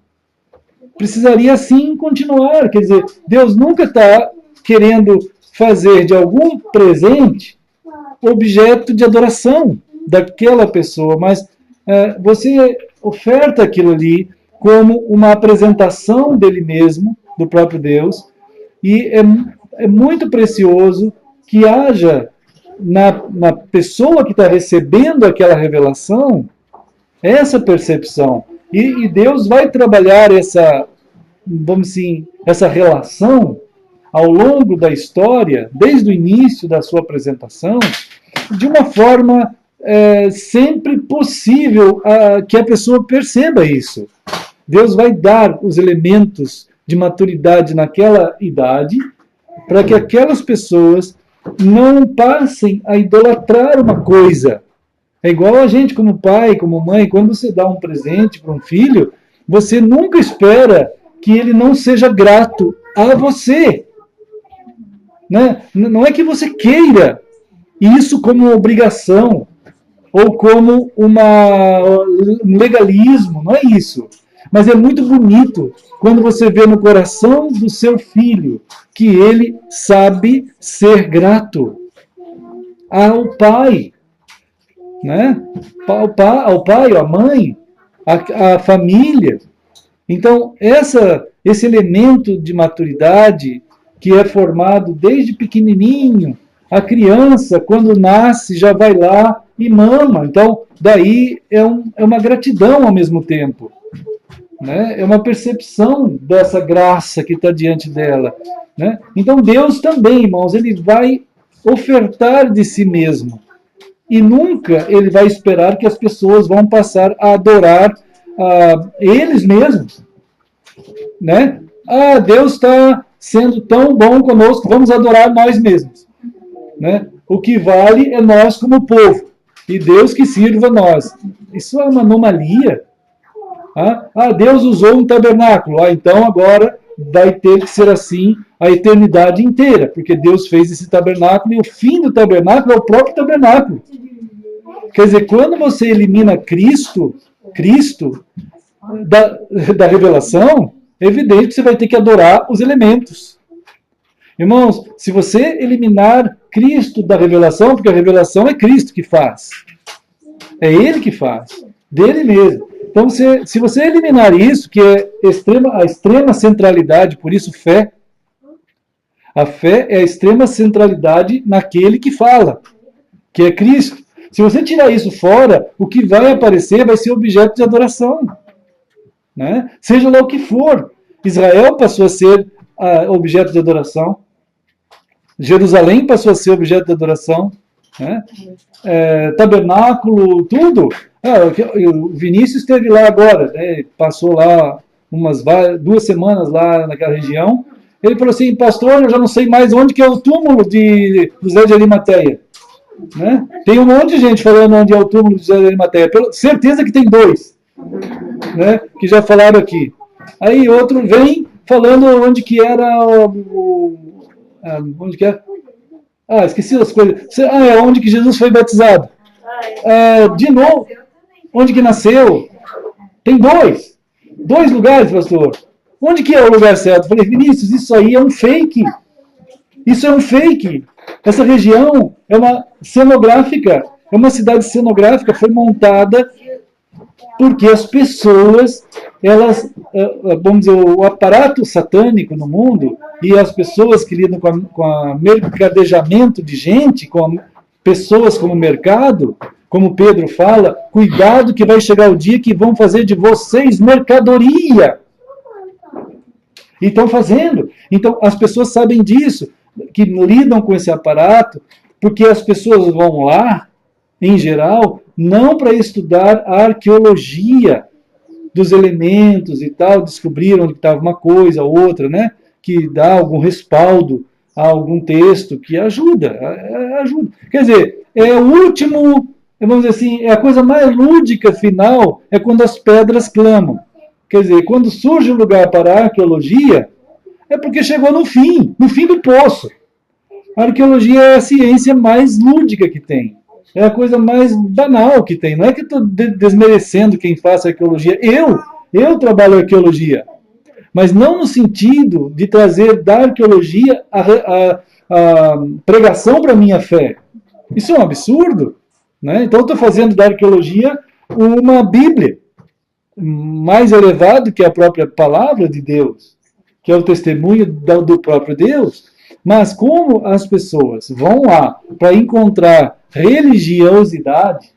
precisaria sim continuar. Quer dizer, Deus nunca está querendo fazer de algum presente objeto de adoração daquela pessoa, mas você oferta aquilo ali como uma apresentação dele mesmo, do próprio Deus, e é muito precioso que haja na pessoa que está recebendo aquela revelação essa percepção. E Deus vai trabalhar vamos assim, essa relação ao longo da história, desde o início da sua apresentação, de uma forma sempre possível que a pessoa perceba isso. Deus vai dar os elementos de maturidade naquela idade para que aquelas pessoas não passem a idolatrar uma coisa. É igual a gente como pai, como mãe, quando você dá um presente para um filho, você nunca espera que ele não seja grato a você. Né? Não é que você queira isso como obrigação ou como um legalismo, não é isso. Mas é muito bonito quando você vê no coração do seu filho que ele sabe ser grato ao pai, né? Ao pai, à mãe, à família. Então, esse elemento de maturidade que é formado desde pequenininho, a criança, quando nasce, já vai lá e mama. Então, daí é uma gratidão ao mesmo tempo. Né? É uma percepção dessa graça que está diante dela. Né? Então, Deus também, irmãos, ele vai ofertar de si mesmo. E nunca ele vai esperar que as pessoas vão passar a adorar eles mesmos. Né? Deus está sendo tão bom conosco, vamos adorar nós mesmos. Né? O que vale é nós como povo, e Deus que sirva a nós. Isso é uma anomalia. Deus usou um tabernáculo, então agora vai ter que ser assim a eternidade inteira, porque Deus fez esse tabernáculo e o fim do tabernáculo é o próprio tabernáculo. Quer dizer, quando você elimina Cristo da revelação, é evidente que você vai ter que adorar os elementos. Irmãos, se você eliminar Cristo da revelação, porque a revelação é Cristo que faz. É Ele que faz. Dele mesmo. Então, se você eliminar isso, que é a extrema centralidade, por isso fé, a fé é a extrema centralidade naquele que fala, que é Cristo. Se você tirar isso fora, o que vai aparecer vai ser objeto de adoração. Né? Seja lá o que for. Israel passou a ser objeto de adoração. Jerusalém passou a ser objeto de adoração. Né? Tabernáculo, tudo. O Vinícius esteve lá agora, né? Passou lá 2 semanas lá naquela região. Ele falou assim, pastor, eu já não sei mais onde que é o túmulo de José de Arimateia. Né? Tem um monte de gente falando onde é o túmulo de José de Arimateia. Certeza que tem 2. Né? Que já falaram aqui. Aí outro vem falando onde que era onde que é? Esqueci as coisas. É onde que Jesus foi batizado. De novo, onde que nasceu? Tem 2 lugares, pastor. Onde que é o lugar certo? Eu falei, Vinícius, isso aí é um fake. Isso é um fake. Essa região é uma cenográfica, é uma cidade cenográfica, foi montada porque as pessoas, vamos dizer, o aparato satânico no mundo e as pessoas que lidam com a mercadejamento de gente, com pessoas como mercado, como Pedro fala, cuidado que vai chegar o dia que vão fazer de vocês mercadoria. E estão fazendo. Então, as pessoas sabem disso, que lidam com esse aparato, porque as pessoas vão lá, em geral, não para estudar a arqueologia dos elementos e tal, descobriram onde estava uma coisa, outra, né? Que dá algum respaldo a algum texto que ajuda. Quer dizer, é o último, vamos dizer assim, é a coisa mais lúdica final, é quando as pedras clamam. Quer dizer, quando surge um lugar para a arqueologia, é porque chegou no fim do poço. A arqueologia é a ciência mais lúdica que tem. É a coisa mais banal que tem. Não é que estou desmerecendo quem faça arqueologia. Eu trabalho arqueologia. Mas não no sentido de trazer da arqueologia a pregação para a minha fé. Isso é um absurdo. Né? Então eu estou fazendo da arqueologia uma Bíblia mais elevado que a própria palavra de Deus, que é o testemunho do próprio Deus. Mas como as pessoas vão lá para encontrar religiosidade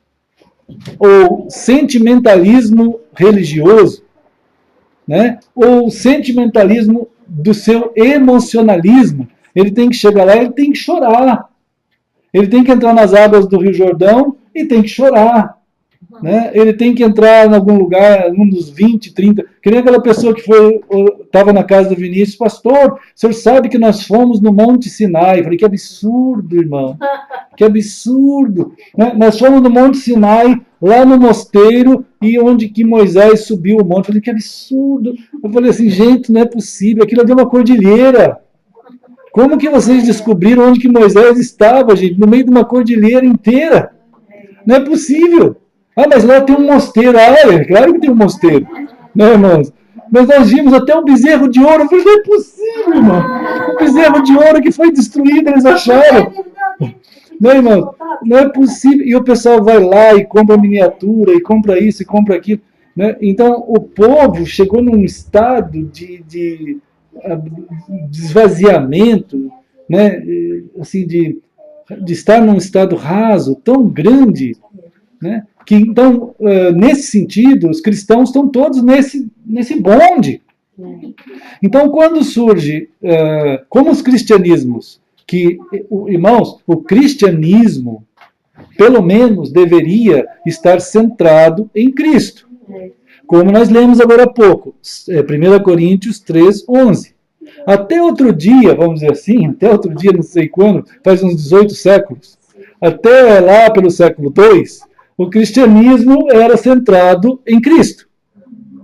ou sentimentalismo religioso, né? Ou sentimentalismo do seu emocionalismo, ele tem que chegar lá e ele tem que chorar. Ele tem que entrar nas águas do Rio Jordão e tem que chorar. Né? Ele tem que entrar em algum lugar, um dos 20, 30. Que nem aquela pessoa que estava na casa do Vinícius, pastor, o senhor sabe que nós fomos no Monte Sinai. Eu falei, que absurdo, irmão. Que absurdo. Né? Nós fomos no Monte Sinai, lá no mosteiro, e onde que Moisés subiu o monte. Eu falei, que absurdo. Eu falei assim, gente, não é possível. Aquilo ali é uma cordilheira. Como que vocês descobriram onde que Moisés estava, gente? No meio de uma cordilheira inteira. Não é possível. Ah, mas lá tem um mosteiro. Ah, é claro que tem um mosteiro. Né, irmãos? Mas nós vimos até um bezerro de ouro. Eu falei, não é possível, irmão. Um bezerro de ouro que foi destruído, eles acharam. Não, irmão, não é possível. E o pessoal vai lá e compra miniatura, e compra isso, e compra aquilo. Né? Então, o povo chegou num estado de esvaziamento, né? Assim, de estar num estado raso tão grande, né? Que, então, nesse sentido, os cristãos estão todos nesse bonde. Então, quando surge, como os cristianismos, que, irmãos, o cristianismo, pelo menos, deveria estar centrado em Cristo. Como nós lemos agora há pouco, 1 Coríntios 3, 11. Até outro dia, vamos dizer assim, até outro dia, não sei quando, faz uns 18 séculos, até lá pelo século II, o cristianismo era centrado em Cristo.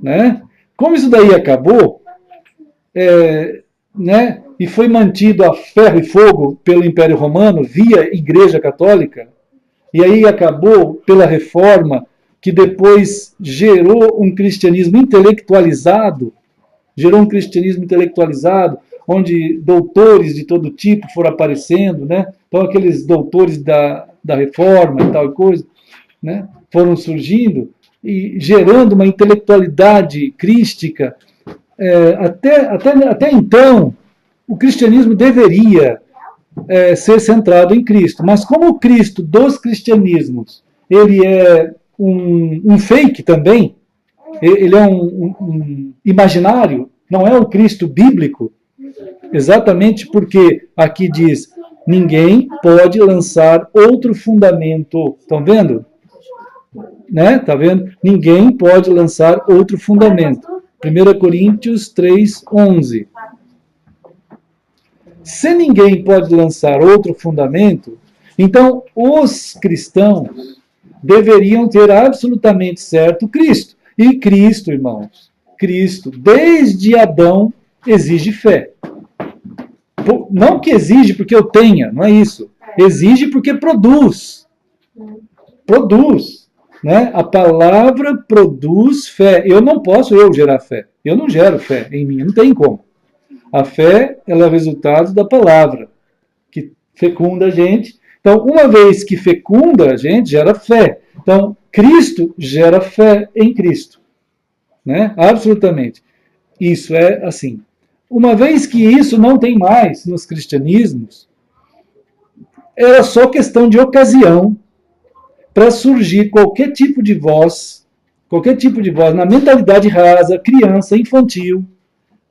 Né? Como isso daí acabou, né, e foi mantido a ferro e fogo pelo Império Romano, via Igreja Católica, e aí acabou pela Reforma, que depois gerou um cristianismo intelectualizado, onde doutores de todo tipo foram aparecendo, né? Então aqueles doutores da Reforma e tal coisa, né? Foram surgindo e gerando uma intelectualidade crística. Até então, o cristianismo deveria ser centrado em Cristo, mas como o Cristo dos cristianismos, ele é um fake também, ele é um imaginário, não é o Cristo bíblico, exatamente porque aqui diz, ninguém pode lançar outro fundamento. Estão vendo? Né? Tá vendo? Ninguém pode lançar outro fundamento. 1 Coríntios 3, 11. Se ninguém pode lançar outro fundamento, então os cristãos deveriam ter absolutamente certo Cristo. E Cristo, irmãos, Cristo, desde Adão, exige fé. Não que exige porque eu tenha, não é isso. Exige porque produz. Produz. Né? A palavra produz fé. Eu não posso gerar fé. Eu não gero fé em mim, não tem como. A fé, ela é resultado da palavra, que fecunda a gente. Então, uma vez que fecunda a gente, gera fé. Então, Cristo gera fé em Cristo. Né? Absolutamente. Isso é assim. Uma vez que isso não tem mais nos cristianismos, era só questão de ocasião para surgir qualquer tipo de voz na mentalidade rasa, criança, infantil,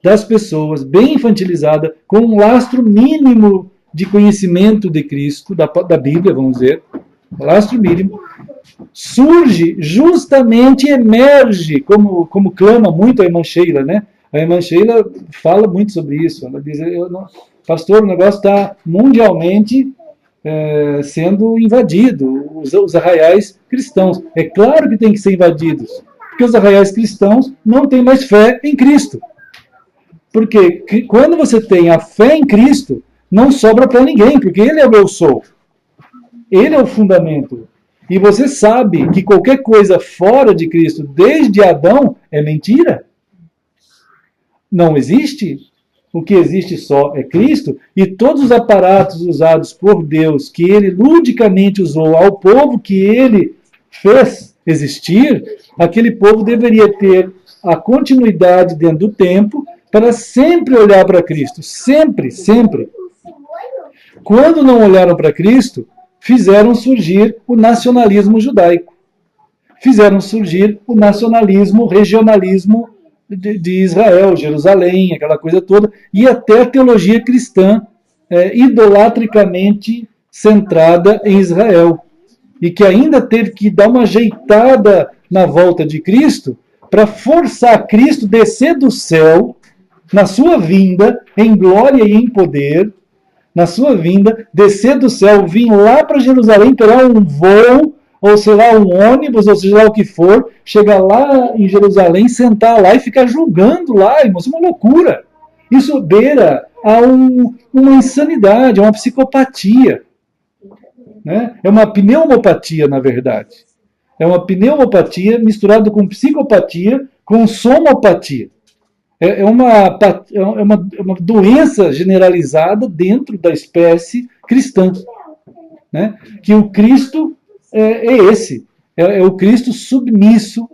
das pessoas, bem infantilizada, com um lastro mínimo de conhecimento de Cristo, da Bíblia, vamos dizer, lastro mínimo, surge, justamente emerge, como clama muito a irmã Sheila, né? A irmã Sheila fala muito sobre isso. Ela diz, pastor, o negócio está mundialmente sendo invadido, os arraiais cristãos. É claro que tem que ser invadidos, porque os arraiais cristãos não têm mais fé em Cristo. Porque quando você tem a fé em Cristo, não sobra para ninguém, porque Ele é o eu sou. Ele é o fundamento. E você sabe que qualquer coisa fora de Cristo, desde Adão, é mentira. Não existe. O que existe só é Cristo, e todos os aparatos usados por Deus, que ele ludicamente usou ao povo que ele fez existir, aquele povo deveria ter a continuidade dentro do tempo para sempre olhar para Cristo. Sempre, sempre. Quando não olharam para Cristo, fizeram surgir o nacionalismo judaico. Fizeram surgir o nacionalismo, regionalismo de Israel, Jerusalém, aquela coisa toda, e até a teologia cristã idolatricamente centrada em Israel. E que ainda teve que dar uma ajeitada na volta de Cristo para forçar Cristo descer do céu, na sua vinda, em glória e em poder, na sua vinda, descer do céu, vir lá para Jerusalém, pegar um voo, ou sei lá, um ônibus, ou seja lá o que for, chegar lá em Jerusalém, sentar lá e ficar julgando lá, irmãos, é uma loucura. Isso beira a uma insanidade, a uma psicopatia. Né? É uma pneumopatia, na verdade. É uma pneumopatia misturada com psicopatia, com somopatia. É uma doença generalizada dentro da espécie cristã. Né? Que o Cristo é esse. É o Cristo submisso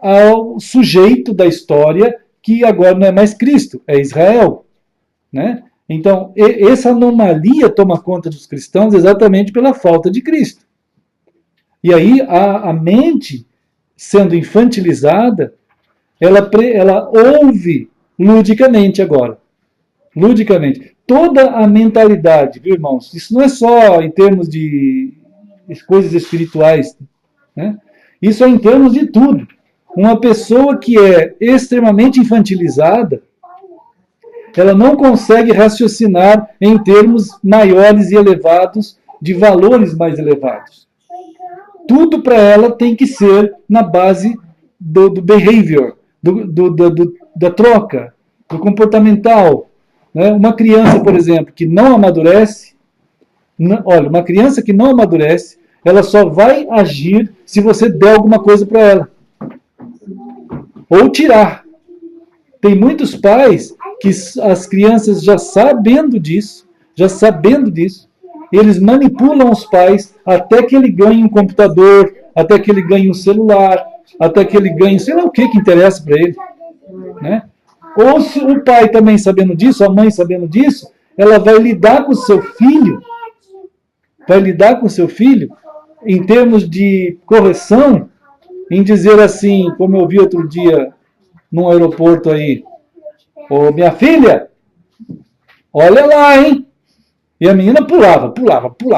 ao sujeito da história, que agora não é mais Cristo, é Israel. Né? Então, essa anomalia toma conta dos cristãos exatamente pela falta de Cristo. E aí, a mente, sendo infantilizada, ela ouve ludicamente agora. Ludicamente. Toda a mentalidade, viu, irmãos? Isso não é só em termos de coisas espirituais. Né? Isso é em termos de tudo. Uma pessoa que é extremamente infantilizada, ela não consegue raciocinar em termos maiores e elevados, de valores mais elevados. Tudo para ela tem que ser na base do behavior, da troca, do comportamental. Né? Uma criança, por exemplo, que não amadurece, olha, uma criança que não amadurece, ela só vai agir se você der alguma coisa para ela. Ou tirar. Tem muitos pais que as crianças já sabendo disso, eles manipulam os pais até que ele ganhe um computador, até que ele ganhe um celular, até que ele ganhe, sei lá o que interessa para ele. Né? Ou se o pai também sabendo disso, a mãe sabendo disso, ela vai lidar com o seu filho, em termos de correção, em dizer assim, como eu vi outro dia num aeroporto aí, ô minha filha, olha lá, hein? E a menina pulava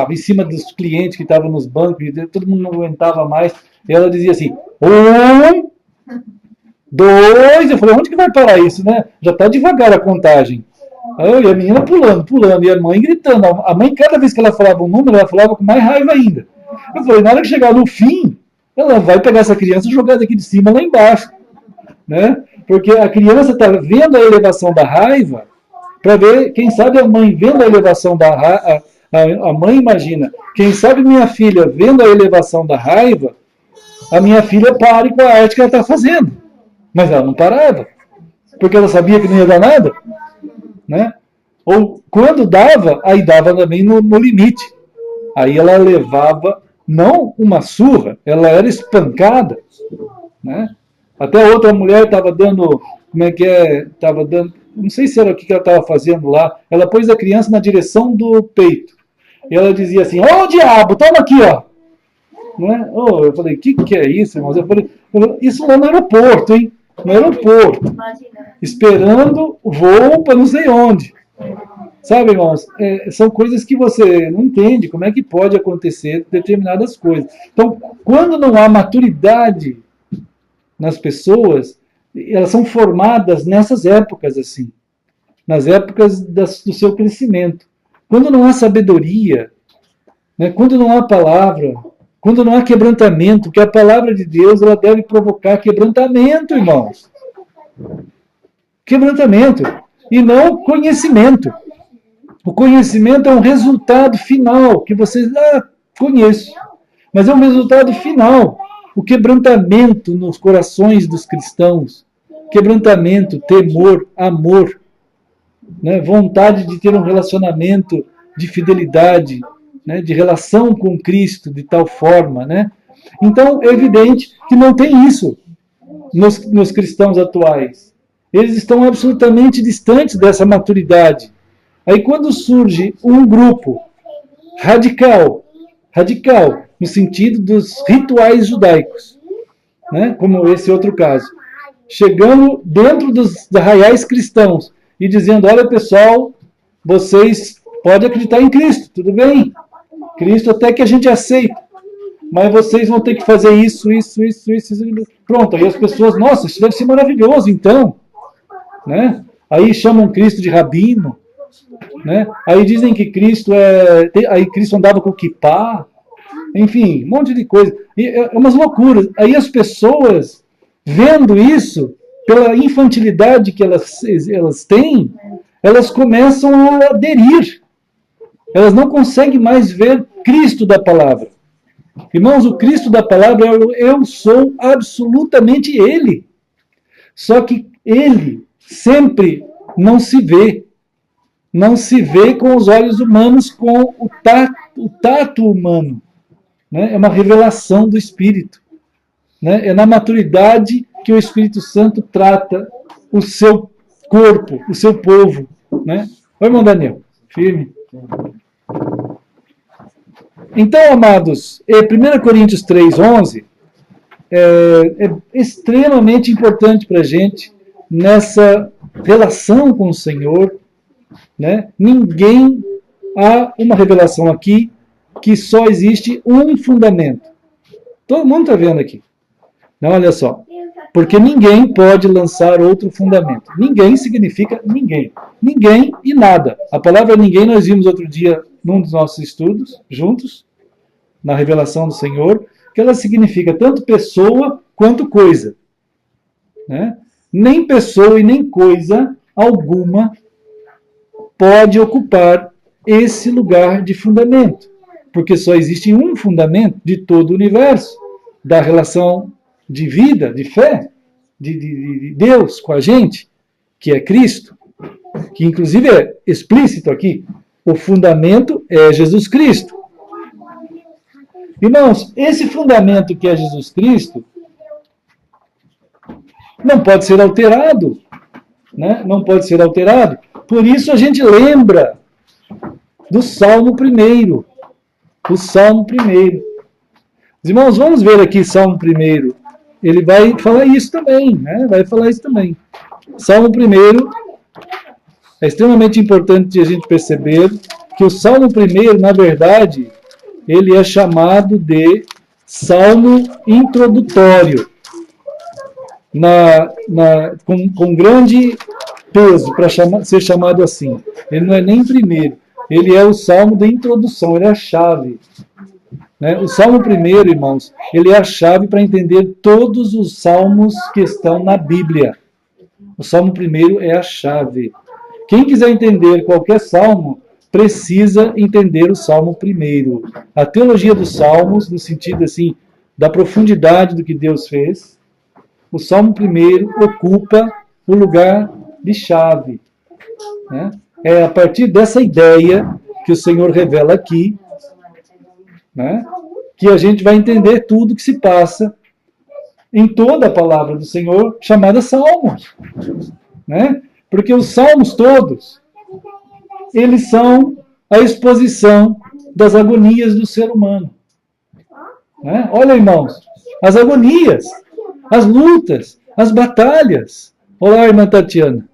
em cima dos clientes que estavam nos bancos, todo mundo não aguentava mais, e ela dizia assim, 1, 2, eu falei, onde que vai parar isso, né? Já está devagar a contagem. E a menina pulando, e a mãe gritando. A mãe, cada vez que ela falava um número, ela falava com mais raiva ainda. Eu falei, na hora que chegar no fim, ela vai pegar essa criança e jogar daqui de cima lá embaixo. Né? Porque a criança está vendo a elevação da raiva, para ver, quem sabe a mãe vendo a elevação da raiva, a mãe imagina, quem sabe minha filha vendo a elevação da raiva, a minha filha pare com a arte que ela está fazendo. Mas ela não parava, porque ela sabia que não ia dar nada. Né? Ou quando dava, aí dava também no limite. Aí ela levava, não uma surra, ela era espancada. Né? Até outra mulher estava dando, estava dando, não sei se era o que ela estava fazendo lá, ela pôs a criança na direção do peito. E ela dizia assim, ô diabo, toma aqui, ó. Né? Eu falei, o que é isso, irmãos? Eu falei, isso lá no aeroporto, hein? No aeroporto. Esperando o voo para não sei onde. Sabe, irmãos? São coisas que você não entende como é que pode acontecer determinadas coisas. Então, quando não há maturidade nas pessoas, elas são formadas nessas épocas assim, nas épocas do seu crescimento. Quando não há sabedoria, né, quando não há palavra, quando não há quebrantamento, porque a palavra de Deus ela deve provocar quebrantamento, irmãos. Quebrantamento. E não conhecimento. O conhecimento é um resultado final, que você Conheço. Mas é um resultado final. O quebrantamento nos corações dos cristãos. Quebrantamento, temor, amor. Né? Vontade de ter um relacionamento de fidelidade, né? De relação com Cristo de tal forma. Né? Então, é evidente que não tem isso nos cristãos atuais. Eles estão absolutamente distantes dessa maturidade. Aí quando surge um grupo radical, no sentido dos rituais judaicos, né? Como esse outro caso, chegando dentro dos arraiais cristãos e dizendo, olha pessoal, vocês podem acreditar em Cristo, tudo bem, Cristo até que a gente aceita, mas vocês vão ter que fazer isso. Pronto, aí as pessoas, nossa, isso deve ser maravilhoso então, né? Aí chamam Cristo de rabino, né? Aí dizem que Cristo andava com kippá, enfim, um monte de coisa. E é umas loucuras. Aí as pessoas, vendo isso, pela infantilidade que elas têm, elas começam a aderir. Elas não conseguem mais ver Cristo da palavra. Irmãos, o Cristo da palavra, eu sou absolutamente Ele. Só que Ele sempre não se vê. Não se vê com os olhos humanos, com o tato humano. Né? É uma revelação do Espírito. Né? É na maturidade que o Espírito Santo trata o seu corpo, o seu povo. Né? Oi, irmão Daniel. Firme. Então, amados, 1 Coríntios 3:11 é extremamente importante para a gente nessa relação com o Senhor. Né? Há uma revelação aqui que só existe um fundamento. Todo mundo está vendo aqui. Não, olha só. Porque ninguém pode lançar outro fundamento. Ninguém significa ninguém. Ninguém e nada. A palavra ninguém nós vimos outro dia num dos nossos estudos, juntos, na revelação do Senhor, que ela significa tanto pessoa quanto coisa. Né? Nem pessoa e nem coisa alguma pode ocupar esse lugar de fundamento. Porque só existe um fundamento de todo o universo, da relação de vida, de fé, de Deus com a gente, que é Cristo, que inclusive é explícito aqui. O fundamento é Jesus Cristo. Irmãos, esse fundamento que é Jesus Cristo não pode ser alterado. Né? Não pode ser alterado. Por isso a gente lembra do Salmo 1. O Salmo 1. Os irmãos, vamos ver aqui Salmo 1. Ele vai falar isso também, né? Vai falar isso também. Salmo 1 é extremamente importante a gente perceber que o Salmo 1, na verdade, ele é chamado de Salmo introdutório. Com grande peso para ser chamado assim. Ele não é nem primeiro. Ele é o salmo da introdução, ele é a chave. Né? O Salmo 1, irmãos, ele é a chave para entender todos os salmos que estão na Bíblia. O Salmo 1 é a chave. Quem quiser entender qualquer salmo, precisa entender o Salmo 1. A teologia dos salmos, no sentido assim, da profundidade do que Deus fez, o Salmo 1 ocupa o lugar de chave. Né? É a partir dessa ideia que o Senhor revela aqui, né, que a gente vai entender tudo que se passa em toda a palavra do Senhor, chamada Salmos. Né? Porque os Salmos todos, eles são a exposição das agonias do ser humano. Né? Olha, irmãos, as agonias, as lutas, as batalhas. Olá, irmã Tatiana.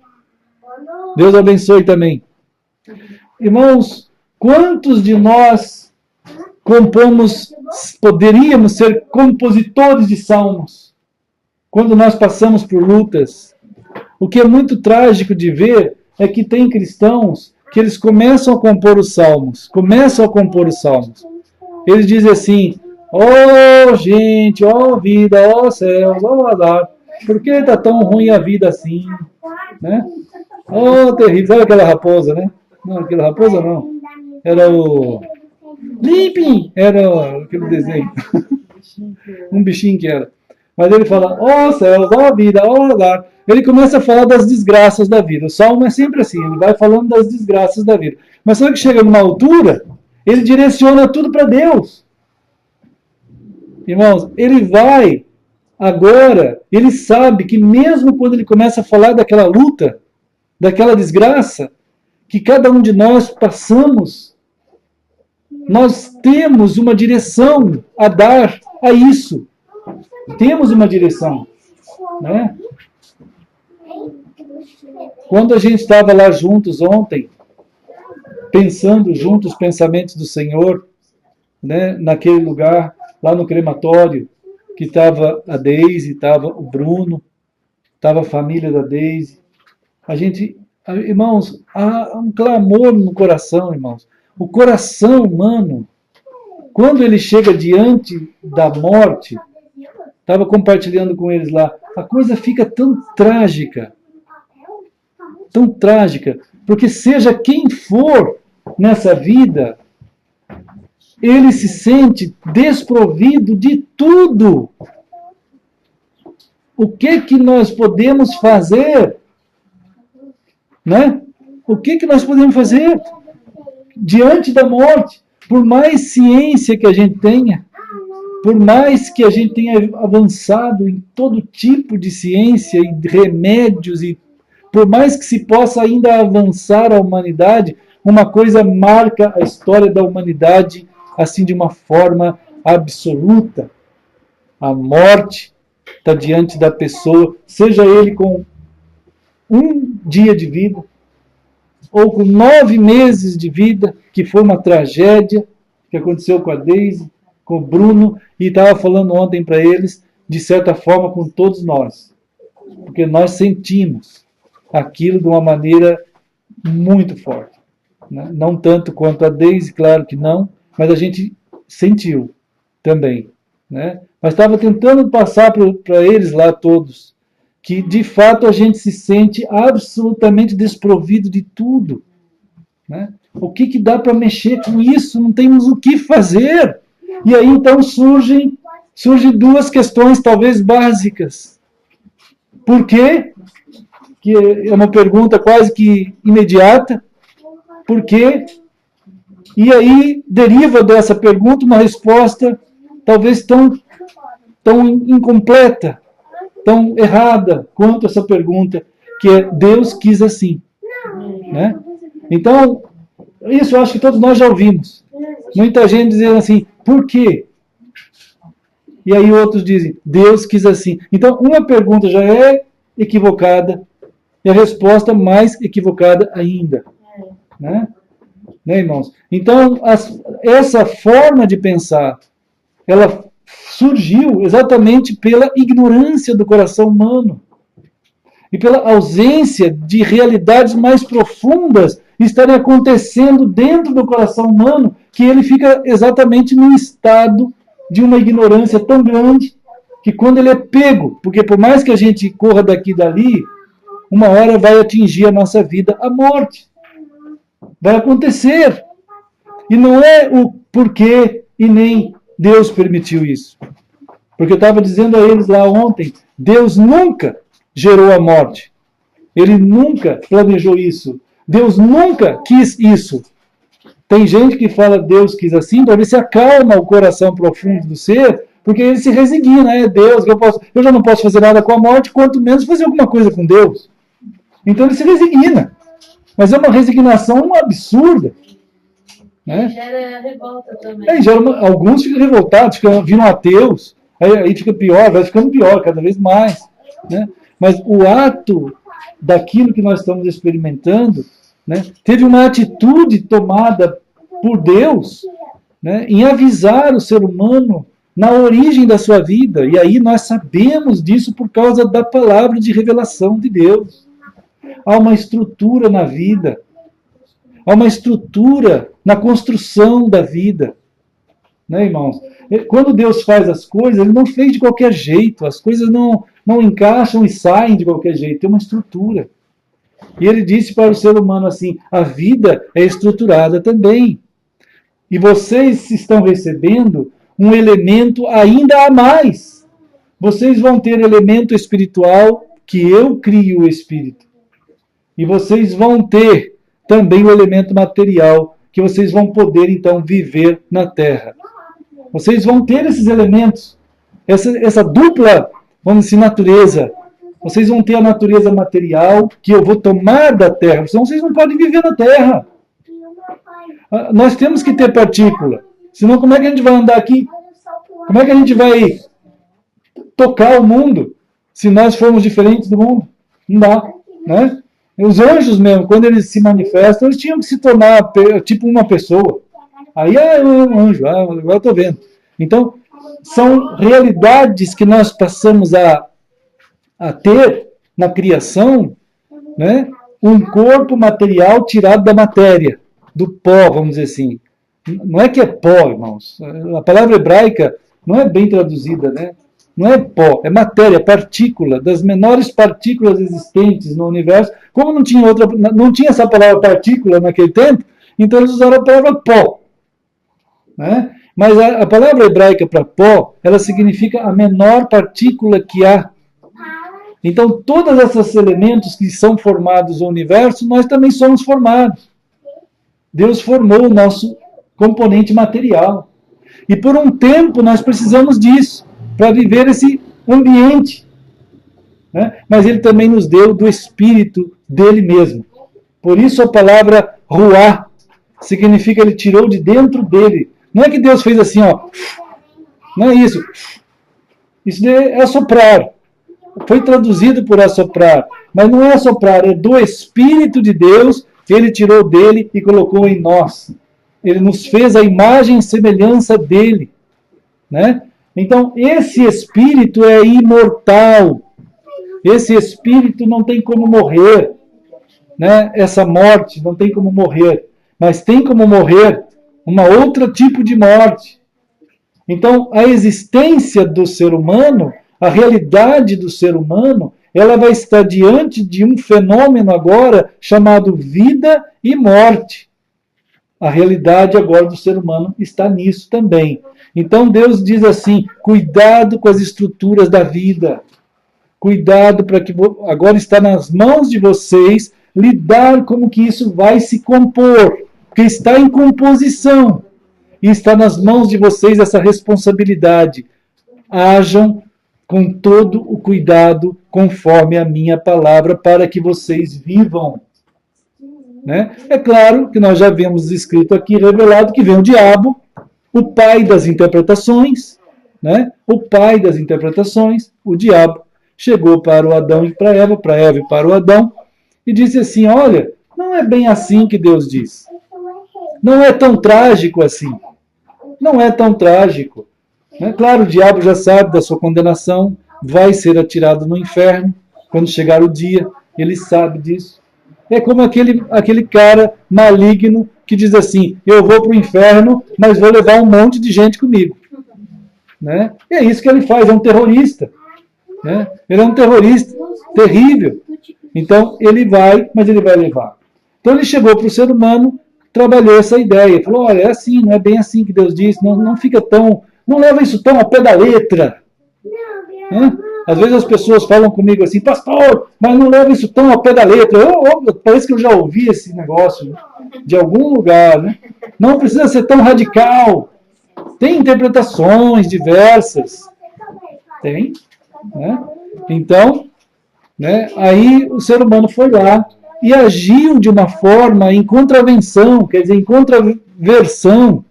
Deus abençoe também. Irmãos, quantos de nós poderíamos ser compositores de salmos quando nós passamos por lutas? O que é muito trágico de ver é que tem cristãos que eles começam a compor os salmos. Eles dizem assim, ó gente, ó vida, ó céus, ó azar, por que está tão ruim a vida assim? Né? Oh, terrível. Sabe aquela raposa, né? Não, aquela raposa não. Era o... Limpem! Era aquele desenho. Um bichinho que era. Mas ele fala, ó céus, ó vida, ó lar. Ele começa a falar das desgraças da vida. O Salmo é sempre assim, ele vai falando das desgraças da vida. Mas só que chega numa altura, ele direciona tudo para Deus. Irmãos, ele vai agora, ele sabe que mesmo quando ele começa a falar daquela luta, daquela desgraça, que cada um de nós passamos, nós temos uma direção a dar a isso. Temos uma direção, né? Quando a gente estava lá juntos ontem, pensando juntos os pensamentos do Senhor, né, naquele lugar, lá no crematório, que estava a Deise, estava o Bruno, estava a família da Deise. A gente, irmãos, há um clamor no coração, irmãos. O coração humano, quando ele chega diante da morte, estava compartilhando com eles lá, a coisa fica tão trágica, porque seja quem for nessa vida, ele se sente desprovido de tudo. O que nós podemos fazer? Né? O que nós podemos fazer diante da morte? Por mais ciência que a gente tenha, por mais que a gente tenha avançado em todo tipo de ciência e remédios, e por mais que se possa ainda avançar a humanidade, uma coisa marca a história da humanidade assim de uma forma absoluta. A morte está diante da pessoa, seja ele com um dia de vida, ou com 9 meses de vida, que foi uma tragédia que aconteceu com a Deise, com o Bruno, e estava falando ontem para eles, de certa forma, com todos nós. Porque nós sentimos aquilo de uma maneira muito forte. Né? Não tanto quanto a Deise, claro que não, mas a gente sentiu também. Né? Mas estava tentando passar para eles lá todos, que de fato a gente se sente absolutamente desprovido de tudo. Né? O que dá para mexer com isso? Não temos o que fazer. E aí então surgem 2 questões talvez básicas. Por quê? Que é uma pergunta quase que imediata. Por quê? E aí deriva dessa pergunta uma resposta talvez tão incompleta, tão errada quanto essa pergunta, que é Deus quis assim. Né? Então, isso eu acho que todos nós já ouvimos. Muita gente dizendo assim, por quê? E aí outros dizem, Deus quis assim. Então, uma pergunta já é equivocada e a resposta mais equivocada ainda. Né, irmãos? Então, essa forma de pensar, ela surgiu exatamente pela ignorância do coração humano e pela ausência de realidades mais profundas estarem acontecendo dentro do coração humano, que ele fica exatamente num estado de uma ignorância tão grande que quando ele é pego, porque por mais que a gente corra daqui e dali, uma hora vai atingir a nossa vida a morte. Vai acontecer. E não é o porquê e nem Deus permitiu isso. Porque eu estava dizendo a eles lá ontem, Deus nunca gerou a morte. Ele nunca planejou isso. Deus nunca quis isso. Tem gente que fala Deus quis assim para ver se acalma o coração profundo do ser, porque ele se resigna, é Deus, eu já não posso fazer nada com a morte, quanto menos fazer alguma coisa com Deus. Então ele se resigna. Mas é uma resignação absurda. Né? Gera revolta também. Alguns ficam revoltados, viram ateus, aí fica pior, vai ficando pior cada vez mais. Né? Mas o ato daquilo que nós estamos experimentando, né, teve uma atitude tomada por Deus, né, em avisar o ser humano na origem da sua vida. E aí nós sabemos disso por causa da palavra de revelação de Deus. Há uma estrutura na vida. Há uma estrutura na construção da vida. Né, irmãos? Quando Deus faz as coisas, Ele não fez de qualquer jeito. As coisas não encaixam e saem de qualquer jeito. Tem uma estrutura. E Ele disse para o ser humano assim, a vida é estruturada também. E vocês estão recebendo um elemento ainda a mais. Vocês vão ter elemento espiritual que eu crio o espírito. E vocês vão ter também o elemento material que vocês vão poder então viver na Terra. Vocês vão ter esses elementos, essa dupla, vamos dizer, natureza. Vocês vão ter a natureza material que eu vou tomar da Terra, senão vocês não podem viver na Terra. Nós temos que ter partícula, senão como é que a gente vai andar aqui? Como é que a gente vai tocar o mundo se nós formos diferentes do mundo? Não dá, né? Os anjos mesmo, quando eles se manifestam, eles tinham que se tornar tipo uma pessoa. Aí é um anjo, agora eu estou vendo. Então, são realidades que nós passamos a ter na criação, né? Um corpo material tirado da matéria, do pó, vamos dizer assim. Não é que é pó, irmãos. A palavra hebraica não é bem traduzida, né? Não é pó, é matéria, partícula, das menores partículas existentes no universo. Como não tinha essa palavra partícula naquele tempo, então eles usaram a palavra pó, né? Mas a palavra hebraica para pó, ela significa a menor partícula que há. Então, todos esses elementos que são formados no universo, nós também somos formados. Deus formou o nosso componente material. E por um tempo nós precisamos disso, para viver esse ambiente. Né? Mas Ele também nos deu do Espírito dele mesmo. Por isso a palavra ruá significa Ele tirou de dentro dele. Não é que Deus fez assim, ó. Não é isso. Isso é assoprar. Foi traduzido por assoprar. Mas não é assoprar, é do Espírito de Deus. Ele tirou dele e colocou em nós. Ele nos fez a imagem e semelhança dele. Né? Então, esse Espírito é imortal. Esse Espírito não tem como morrer. Né? Essa morte não tem como morrer. Mas tem como morrer uma outra tipo de morte. Então, a existência do ser humano, a realidade do ser humano, ela vai estar diante de um fenômeno agora chamado vida e morte. A realidade agora do ser humano está nisso também. Então Deus diz assim, cuidado com as estruturas da vida. Cuidado para que agora está nas mãos de vocês lidar como que isso vai se compor. Porque está em composição. E está nas mãos de vocês essa responsabilidade. Hajam com todo o cuidado conforme a minha palavra para que vocês vivam. Né? É claro que nós já vemos escrito aqui, revelado, que vem o diabo, o pai das interpretações, né? O pai das interpretações, o diabo, chegou para o Adão e para a Eva e para o Adão, e disse assim, olha, não é bem assim que Deus diz. Não é tão trágico assim. Não é tão trágico. Né? Claro, o diabo já sabe da sua condenação, vai ser atirado no inferno, quando chegar o dia, ele sabe disso. É como aquele cara maligno que diz assim, eu vou para o inferno, mas vou levar um monte de gente comigo. Né? E é isso que ele faz, é um terrorista. Né? Ele é um terrorista terrível. Então, ele vai, mas ele vai levar. Então, ele chegou para o ser humano, trabalhou essa ideia, falou, olha, é assim, não é bem assim que Deus disse, não fica tão, não leva isso tão ao pé da letra. Né? Às vezes as pessoas falam comigo assim, pastor, mas não leva isso tão ao pé da letra. Parece que eu já ouvi esse negócio de algum lugar. Né? Não precisa ser tão radical. Tem interpretações diversas. Tem. Né? Então, né, aí o ser humano foi lá e agiu de uma forma em contravenção, quer dizer, em contraversão,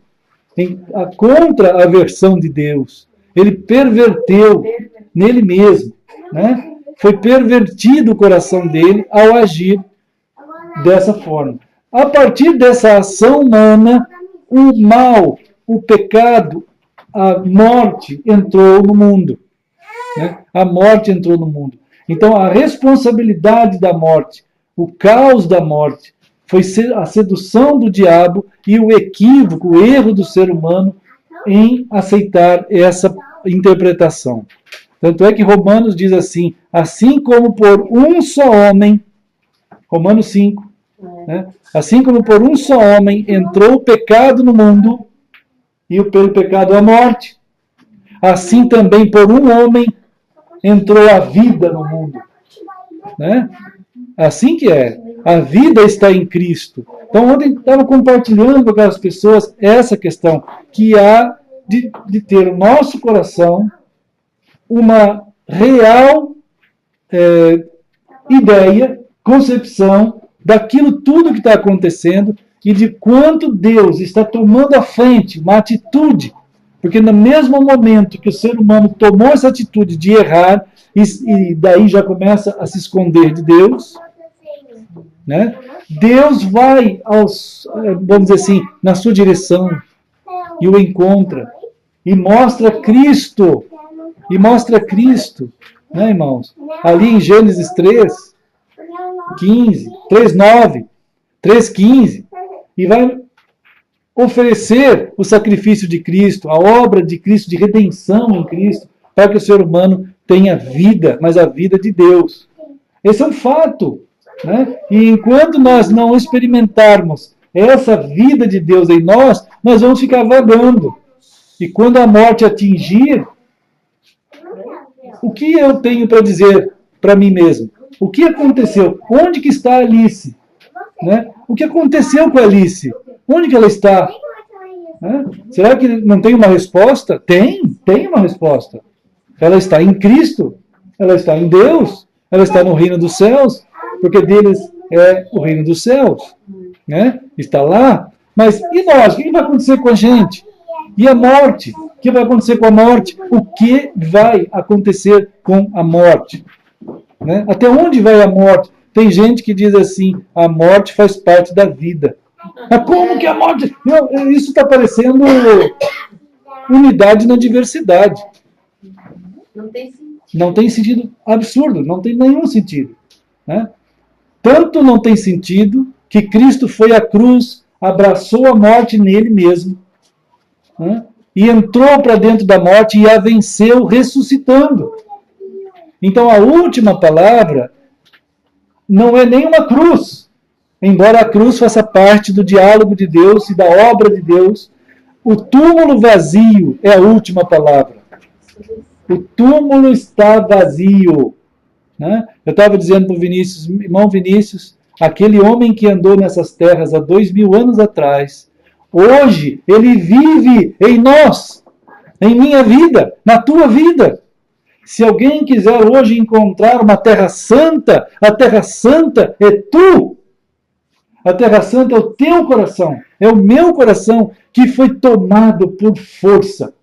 contra a versão de Deus. Ele perverteu nele mesmo, né? Foi pervertido o coração dele ao agir dessa forma. A partir dessa ação humana, o mal, o pecado, a morte entrou no mundo. Né? A morte entrou no mundo. Então, a responsabilidade da morte, o caos da morte, foi a sedução do diabo e o equívoco, o erro do ser humano em aceitar essa interpretação. Tanto é que Romanos diz assim como por um só homem, Romanos 5, né? Assim como por um só homem entrou o pecado no mundo, e pelo pecado a morte. Assim também por um homem entrou a vida no mundo. Né? Assim que é. A vida está em Cristo. Então, ontem estava compartilhando com aquelas pessoas essa questão, que há de ter o nosso coração uma real ideia, concepção daquilo tudo que está acontecendo e de quanto Deus está tomando à frente uma atitude. Porque no mesmo momento que o ser humano tomou essa atitude de errar, e daí já começa a se esconder de Deus, né? Deus vai vamos dizer assim, na sua direção e o encontra e mostra Cristo, né, irmãos? Ali em Gênesis 3:15, 3:9, 3:15, e vai oferecer o sacrifício de Cristo, a obra de Cristo, de redenção em Cristo, para que o ser humano tenha vida, mas a vida de Deus. Esse é um fato. Né? E enquanto nós não experimentarmos essa vida de Deus em nós, nós vamos ficar vagando. E quando a morte atingir, o que eu tenho para dizer para mim mesmo? O que aconteceu? Onde que está a Alice? Né? O que aconteceu com a Alice? Onde que ela está? Né? Será que não tem uma resposta? Tem uma resposta. Ela está em Cristo, ela está em Deus, ela está no reino dos céus, porque deles é o reino dos céus. Né? Está lá. Mas e nós? O que vai acontecer com a gente? E a morte? O que vai acontecer com a morte? O que vai acontecer com a morte? Né? Até onde vai a morte? Tem gente que diz assim, a morte faz parte da vida. Mas como que a morte... Isso está parecendo unidade na diversidade. Não tem sentido absurdo, não tem nenhum sentido. Né? Tanto não tem sentido que Cristo foi à cruz, abraçou a morte nele mesmo, né? E entrou para dentro da morte e a venceu ressuscitando. Então a última palavra não é nem uma cruz, embora a cruz faça parte do diálogo de Deus e da obra de Deus. O túmulo vazio é a última palavra. O túmulo está vazio. Né? Eu estava dizendo para o Vinícius, irmão Vinícius, aquele homem que andou nessas terras há 2000 anos atrás, hoje ele vive em nós, em minha vida, na tua vida. Se alguém quiser hoje encontrar uma terra santa, a terra santa é tu. A terra santa é o teu coração, é o meu coração que foi tomado por força,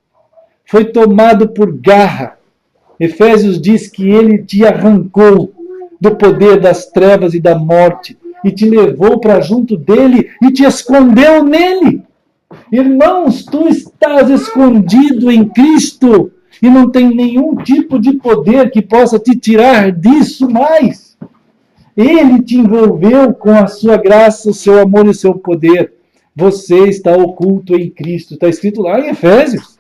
foi tomado por garra. Efésios diz que ele te arrancou do poder das trevas e da morte e te levou para junto dele e te escondeu nele. Irmãos, tu estás escondido em Cristo e não tem nenhum tipo de poder que possa te tirar disso mais. Ele te envolveu com a sua graça, o seu amor e o seu poder. Você está oculto em Cristo. Está escrito lá em Efésios.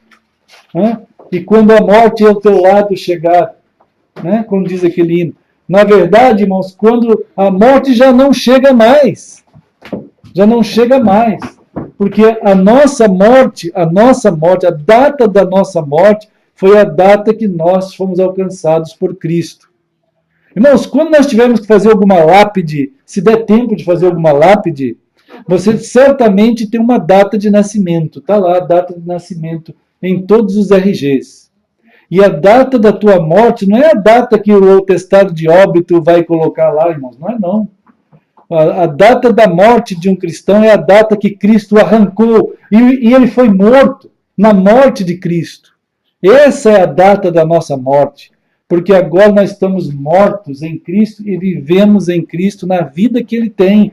E quando a morte ao teu lado chegar, né? Como diz aquele hino. Na verdade, irmãos, quando a morte já não chega mais. Já não chega mais. Porque a nossa morte, a data da nossa morte, foi a data que nós fomos alcançados por Cristo. Irmãos, quando nós tivermos que fazer alguma lápide, se der tempo de fazer alguma lápide, você certamente tem uma data de nascimento. Está lá a data de nascimento em todos os RGs. E a data da tua morte não é a data que o atestado de óbito vai colocar lá, irmãos. Não é não. A data da morte de um cristão é a data que Cristo arrancou. E ele foi morto na morte de Cristo. Essa é a data da nossa morte. Porque agora nós estamos mortos em Cristo e vivemos em Cristo na vida que Ele tem.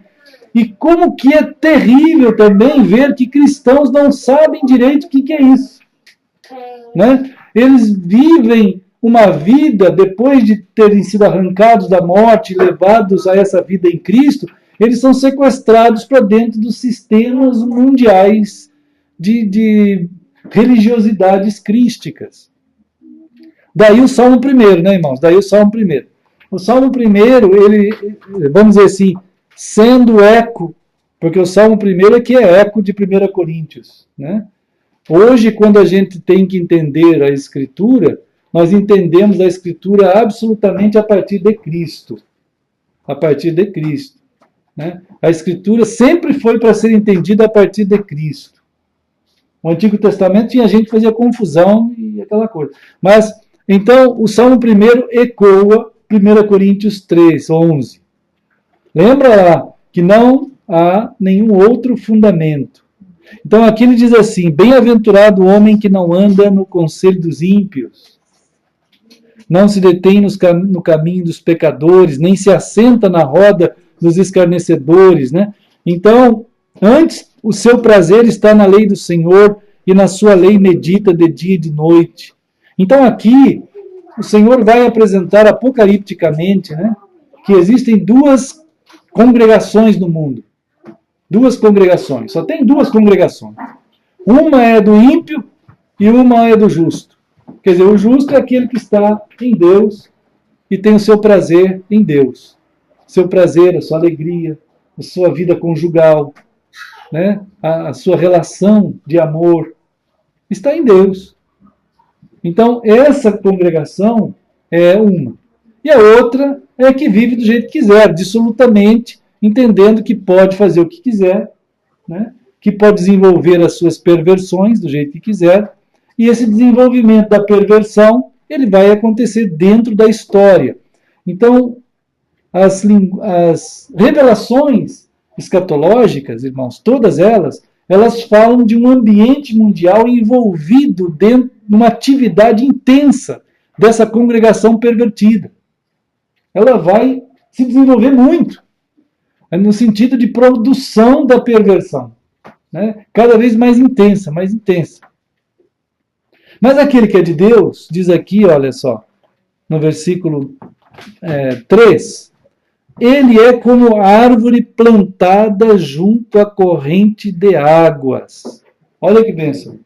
E como que é terrível também ver que cristãos não sabem direito o que é isso. Né? Eles vivem uma vida, depois de terem sido arrancados da morte, levados a essa vida em Cristo, eles são sequestrados para dentro dos sistemas mundiais de religiosidades crísticas. Daí o Salmo 1, né, irmãos? Daí o Salmo 1. O Salmo 1, ele, vamos dizer assim, sendo eco, porque o Salmo 1 aqui é eco de 1 Coríntios, né? Hoje, quando a gente tem que entender a Escritura, nós entendemos a Escritura absolutamente a partir de Cristo. A partir de Cristo. Né? A Escritura sempre foi para ser entendida a partir de Cristo. No Antigo Testamento tinha gente que fazia confusão e aquela coisa. Mas, então, o Salmo 1 ecoa 1 Coríntios 3, 11. Lembra lá que não há nenhum outro fundamento. Então aqui ele diz assim: bem-aventurado o homem que não anda no conselho dos ímpios, não se detém no caminho dos pecadores, nem se assenta na roda dos escarnecedores, né? Então, antes, o seu prazer está na lei do Senhor, e na sua lei medita de dia e de noite. Então aqui, o Senhor vai apresentar apocalipticamente, né, que existem duas congregações no mundo. Duas congregações. Só tem duas congregações. Uma é do ímpio e uma é do justo. Quer dizer, o justo é aquele que está em Deus e tem o seu prazer em Deus. Seu prazer, a sua alegria, a sua vida conjugal, né? A sua relação de amor está em Deus. Então, essa congregação é uma. E a outra é que vive do jeito que quiser, dissolutamente, entendendo que pode fazer o que quiser, né? Que pode desenvolver as suas perversões do jeito que quiser, e esse desenvolvimento da perversão ele vai acontecer dentro da história. Então, as revelações escatológicas, irmãos, todas elas falam de um ambiente mundial envolvido dentro de uma atividade intensa dessa congregação pervertida. Ela vai se desenvolver muito, no sentido de produção da perversão, né? Cada vez mais intensa, mais intensa. Mas aquele que é de Deus, diz aqui, olha só, no versículo 3, ele é como árvore plantada junto à corrente de águas. Olha que bênção.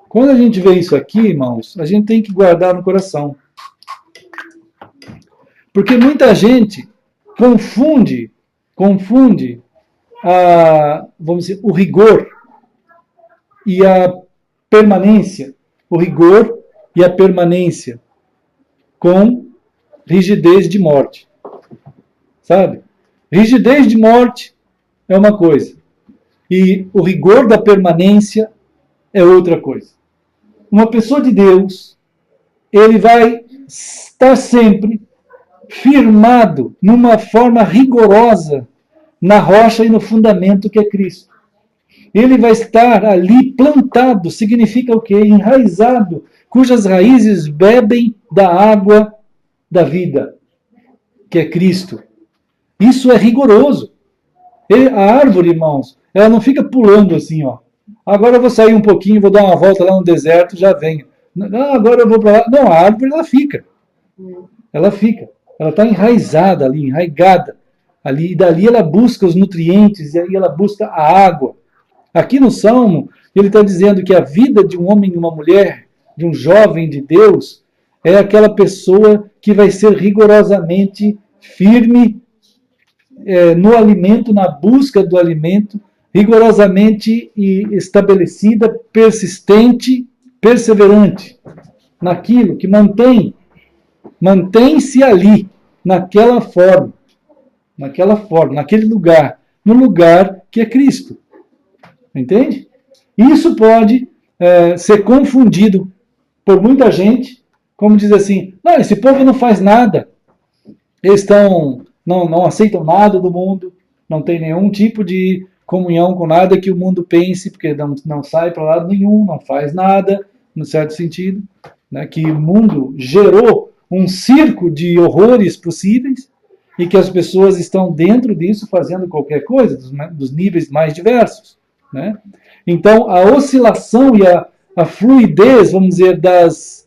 Quando a gente vê isso aqui, irmãos, a gente tem que guardar no coração. Porque muita gente confunde vamos dizer, o rigor e a permanência. O rigor e a permanência com rigidez de morte. Sabe? Rigidez de morte é uma coisa. E o rigor da permanência é outra coisa. Uma pessoa de Deus, ele vai estar sempre firmado numa forma rigorosa na rocha e no fundamento que é Cristo. Ele vai estar ali plantado, significa o quê? Enraizado, cujas raízes bebem da água da vida, que é Cristo. Isso é rigoroso. A árvore, irmãos, ela não fica pulando assim, ó. Agora eu vou sair um pouquinho, vou dar uma volta lá no deserto, já venho. Não, agora eu vou para lá. Não, a árvore, ela fica. Ela fica. Ela está enraizada ali, enraigada. Ali, e dali ela busca os nutrientes, e aí ela busca a água. Aqui no Salmo, ele está dizendo que a vida de um homem e uma mulher, de um jovem de Deus, é aquela pessoa que vai ser rigorosamente firme no alimento, na busca do alimento, rigorosamente estabelecida, persistente, perseverante, naquilo que mantém-se ali, naquela forma, naquele lugar, no lugar que é Cristo. Entende? Isso pode ser confundido por muita gente, como diz assim, não, esse povo não faz nada, eles não aceitam nada do mundo, não tem nenhum tipo de comunhão com nada que o mundo pense, porque não sai para lado nenhum, não faz nada, no certo sentido, né, que o mundo gerou um circo de horrores possíveis e que as pessoas estão dentro disso fazendo qualquer coisa, dos níveis mais diversos. Né? Então, a oscilação e a fluidez, vamos dizer, das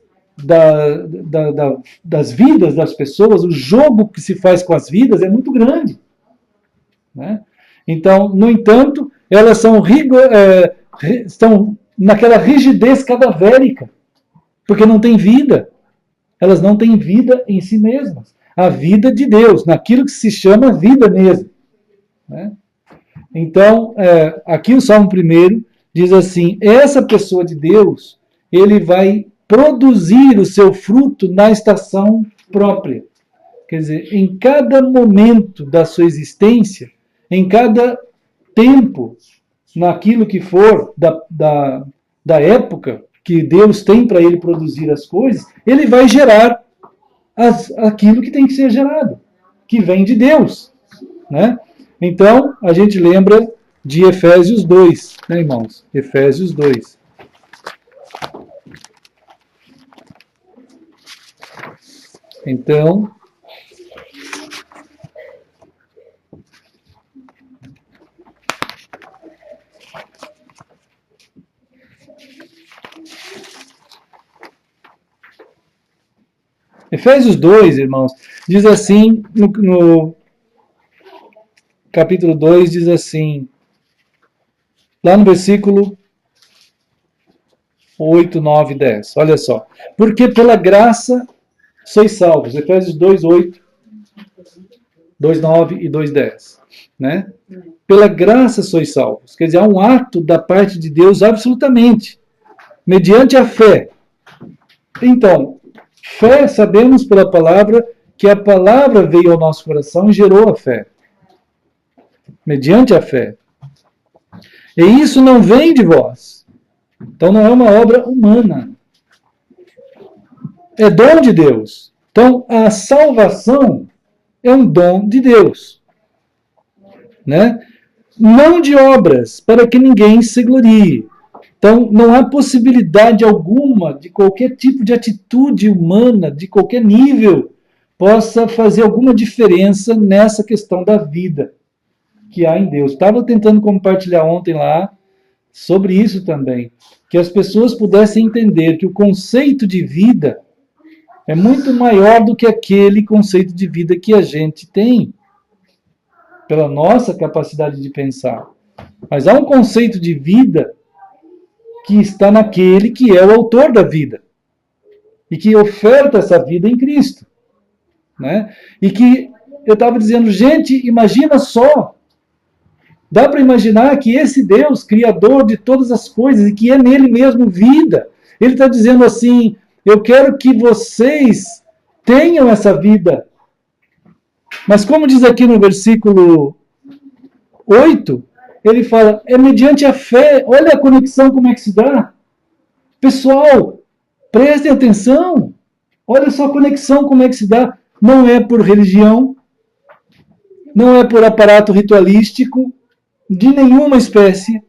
vidas das pessoas, o jogo que se faz com as vidas é muito grande. Né? Então, no entanto, elas estão naquela rigidez cadavérica, porque não tem vida. Elas não têm vida em si mesmas. A vida de Deus, naquilo que se chama vida mesmo. Né? Então, aqui o Salmo 1 diz assim, essa pessoa de Deus, ele vai produzir o seu fruto na estação própria. Quer dizer, em cada momento da sua existência, em cada tempo, naquilo que for da época que Deus tem para ele produzir as coisas, ele vai gerar aquilo que tem que ser gerado, que vem de Deus, né? Então, a gente lembra de Efésios 2, né, irmãos? Efésios 2. Então, Efésios 2, irmãos, diz assim, no capítulo 2, diz assim, lá no versículo 8, 9 e 10, olha só. Porque pela graça sois salvos. Efésios 2, 8, 2, 9 e 2, 10. Né? Pela graça sois salvos. Quer dizer, há um ato da parte de Deus absolutamente, mediante a fé. Então, fé, sabemos pela palavra, que a palavra veio ao nosso coração e gerou a fé. Mediante a fé. E isso não vem de vós. Então não é uma obra humana. É dom de Deus. Então a salvação é um dom de Deus. Né? Não de obras, para que ninguém se glorie. Então não há possibilidade alguma de qualquer tipo de atitude humana, de qualquer nível, possa fazer alguma diferença nessa questão da vida que há em Deus. Estava tentando compartilhar ontem lá sobre isso também, que as pessoas pudessem entender que o conceito de vida é muito maior do que aquele conceito de vida que a gente tem, pela nossa capacidade de pensar. Mas há um conceito de vida que está naquele que é o autor da vida e que oferta essa vida em Cristo. Né? E que eu estava dizendo, gente, imagina só, dá para imaginar que esse Deus, criador de todas as coisas, e que é nele mesmo vida, ele está dizendo assim, eu quero que vocês tenham essa vida. Mas como diz aqui no versículo 8, ele fala, é mediante a fé, olha a conexão como é que se dá. Pessoal, prestem atenção, olha só a conexão como é que se dá. Não é por religião, não é por aparato ritualístico, de nenhuma espécie,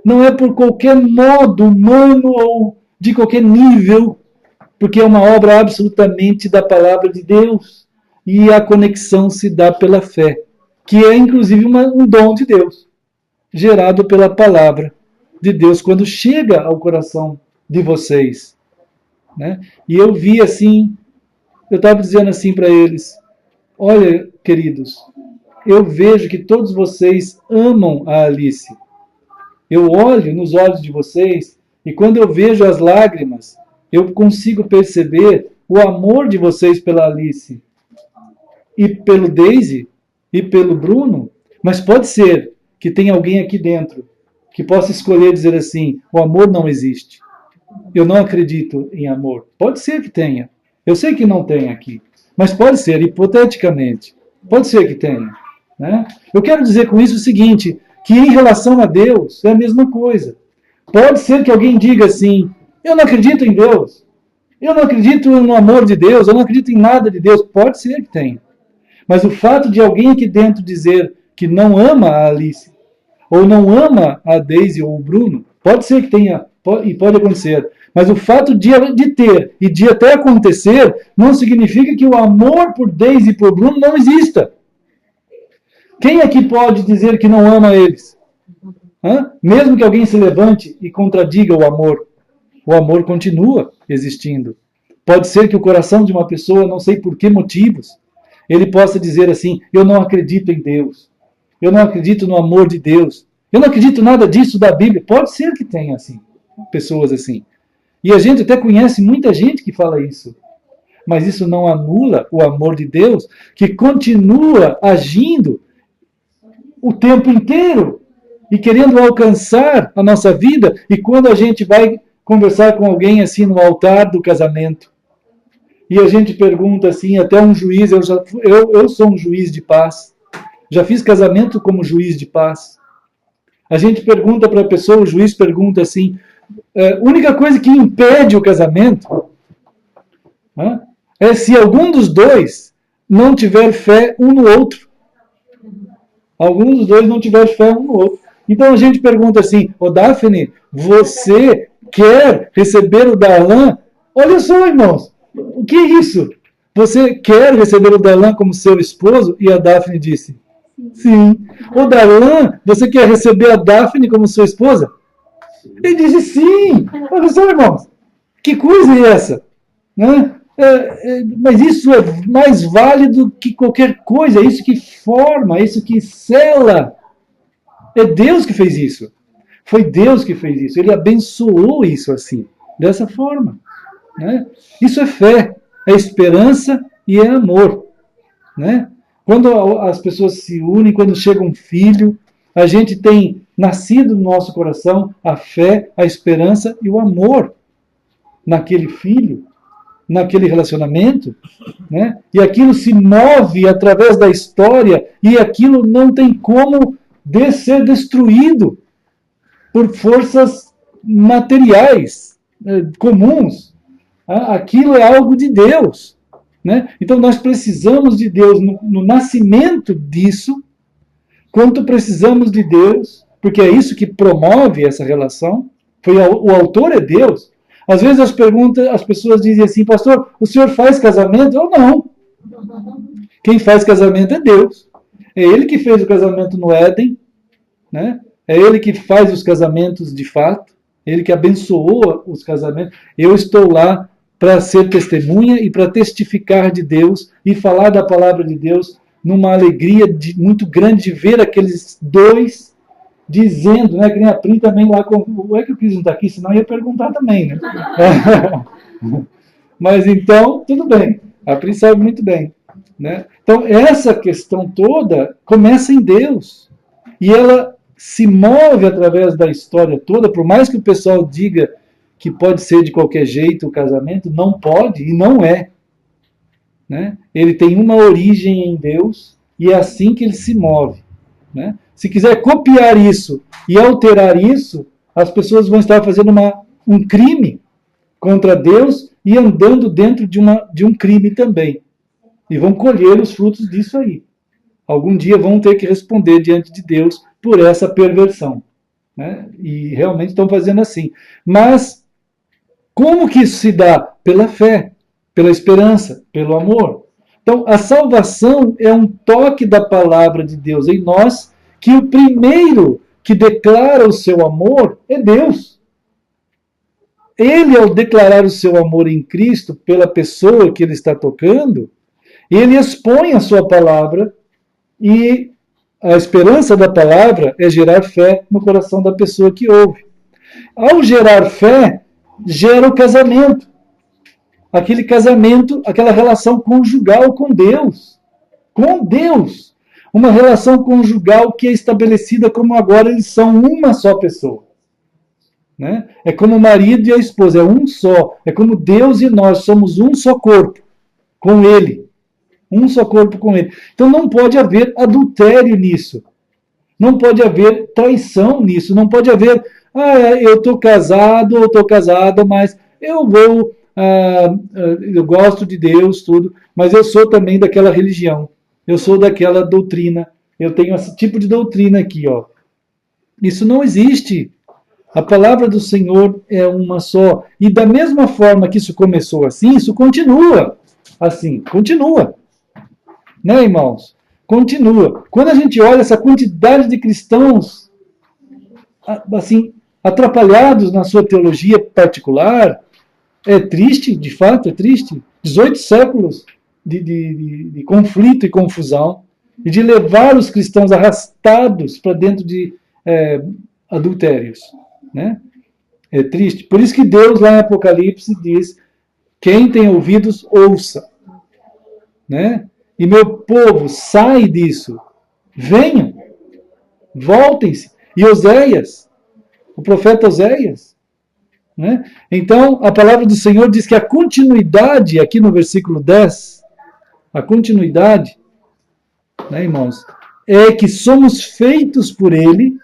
não é por qualquer modo humano ou de qualquer nível, porque é uma obra absolutamente da palavra de Deus, e a conexão se dá pela fé, que é inclusive um dom de Deus, gerado pela palavra de Deus, quando chega ao coração de vocês. Né? E eu vi assim, eu estava dizendo assim para eles, olha, queridos, eu vejo que todos vocês amam a Alice. Eu olho nos olhos de vocês e quando eu vejo as lágrimas, eu consigo perceber o amor de vocês pela Alice e pelo Daisy e pelo Bruno. Mas pode ser que tenha alguém aqui dentro que possa escolher dizer assim, o amor não existe. Eu não acredito em amor. Pode ser que tenha. Eu sei que não tem aqui. Mas pode ser, hipoteticamente. Pode ser que tenha. Né? Eu quero dizer com isso o seguinte, que em relação a Deus é a mesma coisa. Pode ser que alguém diga assim, eu não acredito em Deus, eu não acredito no amor de Deus, eu não acredito em nada de Deus. Pode ser que tenha. Mas o fato de alguém aqui dentro dizer que não ama a Alice, ou não ama a Daisy ou o Bruno, pode ser que tenha, e pode acontecer. Mas o fato de ter e de até acontecer, não significa que o amor por Daisy e por Bruno não exista. Quem aqui pode dizer que não ama eles? Mesmo que alguém se levante e contradiga o amor continua existindo. Pode ser que o coração de uma pessoa, não sei por que motivos, ele possa dizer assim, eu não acredito em Deus, eu não acredito no amor de Deus, eu não acredito nada disso da Bíblia. Pode ser que tenha assim, pessoas assim. E a gente até conhece muita gente que fala isso. Mas isso não anula o amor de Deus, que continua agindo o tempo inteiro e querendo alcançar a nossa vida. E quando a gente vai conversar com alguém assim no altar do casamento, e a gente pergunta assim, até um juiz, eu sou um juiz de paz, já fiz casamento como juiz de paz. A gente pergunta para a pessoa, o juiz pergunta assim, a única coisa que impede o casamento é se algum dos dois não tiver fé um no outro. Algum dos dois não tiver fé um no outro. Então a gente pergunta assim, Daphne, você quer receber o Darlan? Olha só, irmãos, o que é isso? Você quer receber o Darlan como seu esposo? E a Daphne disse, sim. O Darlan, você quer receber a Daphne como sua esposa? Ele disse sim. Olha só, irmãos, que coisa é essa? Né? Mas isso é mais válido que qualquer coisa, é isso que forma, é isso que sela. É Deus que fez isso. Foi Deus que fez isso. Ele abençoou isso assim, dessa forma. Né? Isso é fé, é esperança e é amor. Né? Quando as pessoas se unem, quando chega um filho, a gente tem nascido no nosso coração a fé, a esperança e o amor naquele filho, naquele relacionamento, né? E aquilo se move através da história e aquilo não tem como ser destruído por forças materiais comuns. Aquilo é algo de Deus, né? Então nós precisamos de Deus no nascimento disso, quanto precisamos de Deus, porque é isso que promove essa relação. O autor é Deus. Às vezes as pessoas dizem assim, pastor, o senhor faz casamento? Eu não. Quem faz casamento é Deus. É Ele que fez o casamento no Éden, né? É Ele que faz os casamentos de fato, Ele que abençoou os casamentos. Eu estou lá para ser testemunha e para testificar de Deus e falar da palavra de Deus numa alegria muito grande de ver aqueles dois dizendo, né, que nem a Pri também lá, é que o Cris não está aqui, senão eu ia perguntar também, né? Mas então, tudo bem, a Pri sabe muito bem, né? Então, essa questão toda começa em Deus, e ela se move através da história toda, por mais que o pessoal diga que pode ser de qualquer jeito o casamento, não pode e não é. Né? Ele tem uma origem em Deus, e é assim que ele se move. Né? Se quiser copiar isso e alterar isso, as pessoas vão estar fazendo um crime contra Deus e andando dentro de um crime também. E vão colher os frutos disso aí. Algum dia vão ter que responder diante de Deus por essa perversão. Né? E realmente estão fazendo assim. Mas como que isso se dá? Pela fé, pela esperança, pelo amor. Então, a salvação é um toque da palavra de Deus em nós, que o primeiro que declara o seu amor é Deus. Ele, ao declarar o seu amor em Cristo pela pessoa que ele está tocando, ele expõe a sua palavra, e a esperança da palavra é gerar fé no coração da pessoa que ouve. Ao gerar fé, gera o casamento. Aquele casamento, aquela relação conjugal com Deus. Com Deus. Uma relação conjugal que é estabelecida como agora eles são uma só pessoa. Né? É como o marido e a esposa, é um só. É como Deus e nós somos um só corpo com Ele. Um só corpo com Ele. Então não pode haver adultério nisso. Não pode haver traição nisso. Não pode haver, eu estou casado ou estou casada, mas eu vou... eu gosto de Deus, tudo, mas eu sou também daquela religião, eu sou daquela doutrina, eu tenho esse tipo de doutrina aqui, ó. Isso não existe. A palavra do Senhor é uma só. E da mesma forma que isso começou assim, isso continua assim, continua. Né, irmãos? Continua. Quando a gente olha essa quantidade de cristãos assim, atrapalhados na sua teologia particular, é triste, de fato, é triste. 18 séculos de conflito e confusão, e de levar os cristãos arrastados para dentro de adultérios. Né? É triste. Por isso que Deus, lá em Apocalipse, diz: quem tem ouvidos, ouça. Né? E meu povo, sai disso. Venham. Voltem-se. E Oséias, o profeta Oséias. Né? Então, a palavra do Senhor diz que a continuidade, aqui no versículo 10, a continuidade, né, irmãos, é que somos feitos por Ele,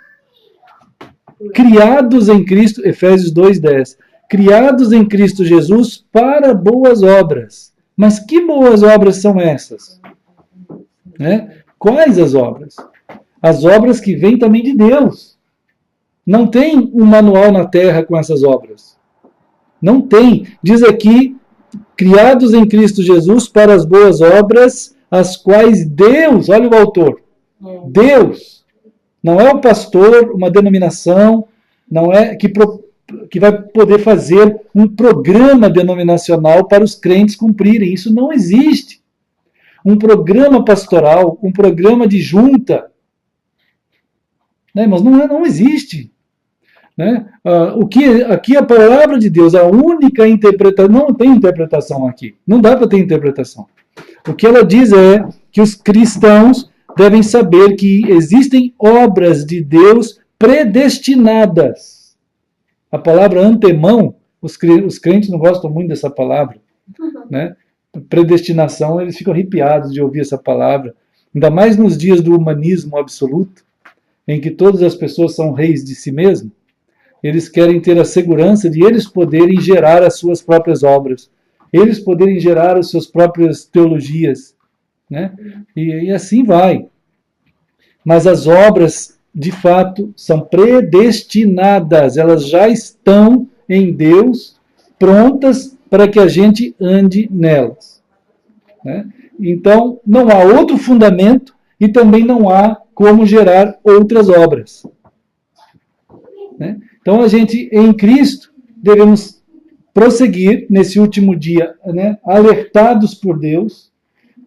criados em Cristo, Efésios 2:10, criados em Cristo Jesus para boas obras. Mas que boas obras são essas? Né? Quais as obras? As obras que vêm também de Deus. Não tem um manual na terra com essas obras. Não tem. Diz aqui, criados em Cristo Jesus para as boas obras, as quais Deus, olha o autor, Deus, não é o pastor, uma denominação, não é que vai poder fazer um programa denominacional para os crentes cumprirem. Isso não existe. Um programa pastoral, um programa de junta, né, mas não existe. Né? O que aqui a palavra de Deus, a única interpretação, não tem interpretação aqui, não dá para ter interpretação. O que ela diz é que os cristãos devem saber que existem obras de Deus predestinadas. A palavra antemão, os crentes não gostam muito dessa palavra, né? Predestinação, eles ficam arrepiados de ouvir essa palavra, ainda mais nos dias do humanismo absoluto, em que todas as pessoas são reis de si mesmas. Eles querem ter a segurança de eles poderem gerar as suas próprias obras, eles poderem gerar as suas próprias teologias, né? E assim vai. Mas as obras, de fato, são predestinadas, elas já estão em Deus, prontas para que a gente ande nelas. Né? Então, não há outro fundamento e também não há como gerar outras obras. Né? Então, a gente, em Cristo, devemos prosseguir nesse último dia, né, alertados por Deus,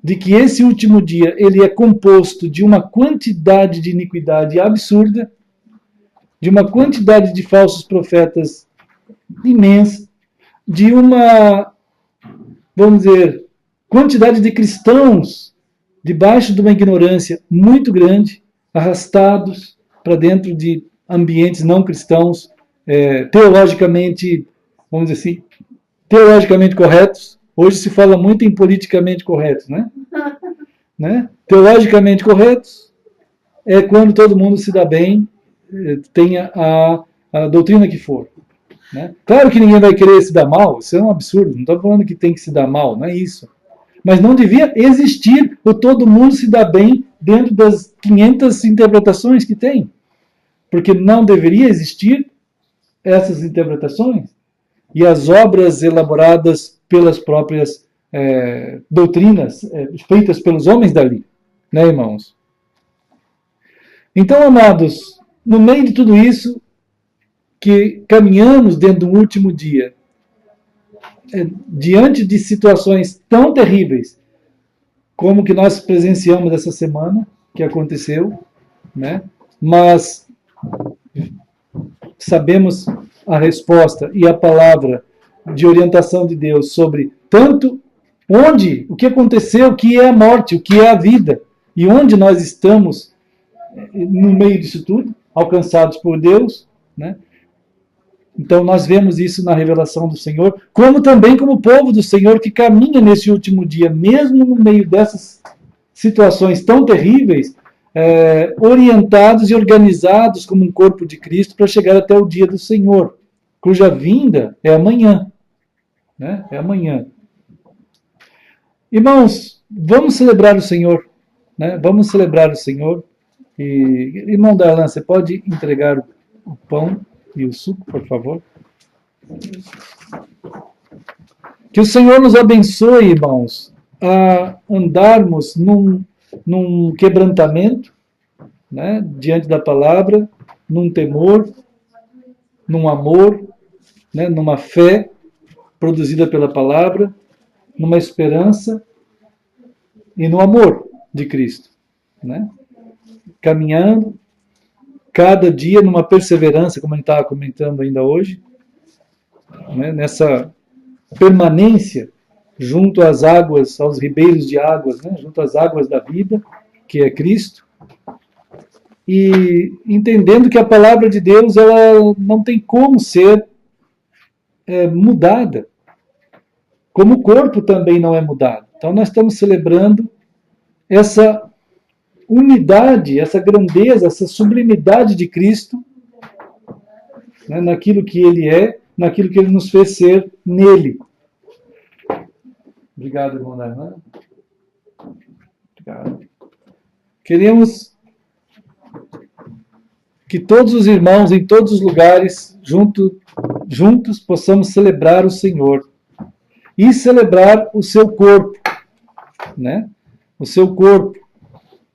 de que esse último dia ele é composto de uma quantidade de iniquidade absurda, de uma quantidade de falsos profetas imensa, de uma, vamos dizer, quantidade de cristãos debaixo de uma ignorância muito grande, arrastados para dentro de ambientes não cristãos, teologicamente, vamos dizer assim, teologicamente corretos. Hoje se fala muito em politicamente corretos, né? Teologicamente corretos é quando todo mundo se dá bem, tenha a doutrina que for. Né? Claro que ninguém vai querer se dar mal, isso é um absurdo, não estou falando que tem que se dar mal, não é isso. Mas não devia existir o todo mundo se dar bem dentro das 500 interpretações que tem. Porque não deveria existir essas interpretações e as obras elaboradas pelas próprias doutrinas feitas pelos homens dali, né, irmãos? Então, amados, no meio de tudo isso, que caminhamos dentro do último dia, diante de situações tão terríveis como que nós presenciamos essa semana, que aconteceu, né? Mas sabemos a resposta e a palavra de orientação de Deus sobre tanto onde, o que aconteceu, o que é a morte, o que é a vida, e onde nós estamos no meio disso tudo, alcançados por Deus, né? Então nós vemos isso na revelação do Senhor, como também como povo do Senhor que caminha nesse último dia, mesmo no meio dessas situações tão terríveis, orientados e organizados como um corpo de Cristo para chegar até o dia do Senhor, cuja vinda é amanhã. Né? É amanhã. Irmãos, vamos celebrar o Senhor. Né? Vamos celebrar o Senhor. E, irmão Darlan, você pode entregar o pão e o suco, por favor? Que o Senhor nos abençoe, irmãos, a andarmos num quebrantamento, né, diante da palavra, num temor, num amor, né, numa fé produzida pela palavra, numa esperança e no amor de Cristo, né? Caminhando cada dia numa perseverança, como a gente estava comentando ainda hoje, né, nessa permanência junto às águas, aos ribeiros de águas, né, junto às águas da vida, que é Cristo, e entendendo que a palavra de Deus ela não tem como ser mudada, como o corpo também não é mudado. Então nós estamos celebrando essa unidade, essa grandeza, essa sublimidade de Cristo, né, naquilo que Ele é, naquilo que Ele nos fez ser nele. Obrigado, irmão Darlan. Obrigado. Queremos que todos os irmãos em todos os lugares, juntos, possamos celebrar o Senhor e celebrar o seu corpo, né? O seu corpo,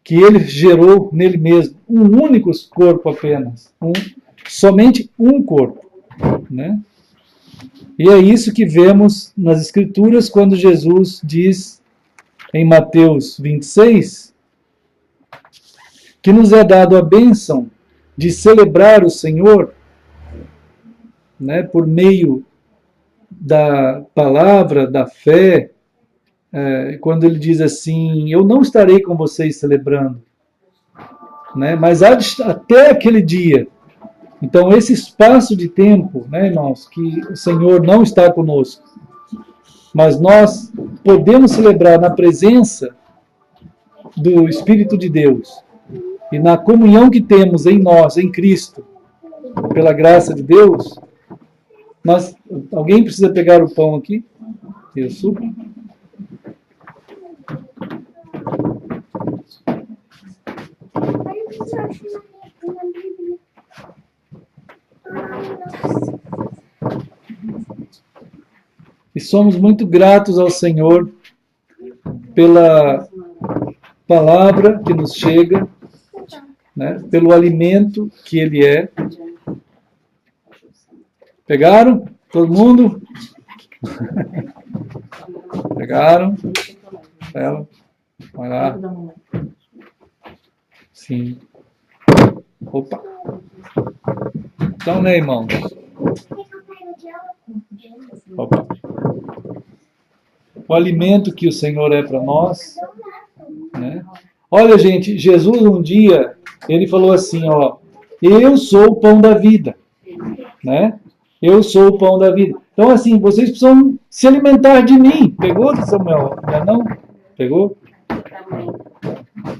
que Ele gerou nele mesmo, um único corpo apenas, somente um corpo, né? E é isso que vemos nas Escrituras quando Jesus diz em Mateus 26 que nos é dado a bênção de celebrar o Senhor, né, por meio da palavra, da fé, quando ele diz assim, eu não estarei com vocês celebrando, né, mas até aquele dia. Então, esse espaço de tempo, né, irmãos, que o Senhor não está conosco, mas nós podemos celebrar na presença do Espírito de Deus e na comunhão que temos em nós, em Cristo, pela graça de Deus. Alguém precisa pegar o pão aqui? Isso. E somos muito gratos ao Senhor pela palavra que nos chega, né, pelo alimento que Ele é. Pegaram? Todo mundo? Pegaram? Ela? Vai lá. Sim. Opa. Então, né, irmãos? Opa. O alimento que o Senhor é para nós, né? Olha, gente, Jesus um dia, ele falou assim, ó, eu sou o pão da vida, né? Eu sou o pão da vida. Então, assim, vocês precisam se alimentar de mim. Pegou, Samuel? Ainda não? Pegou?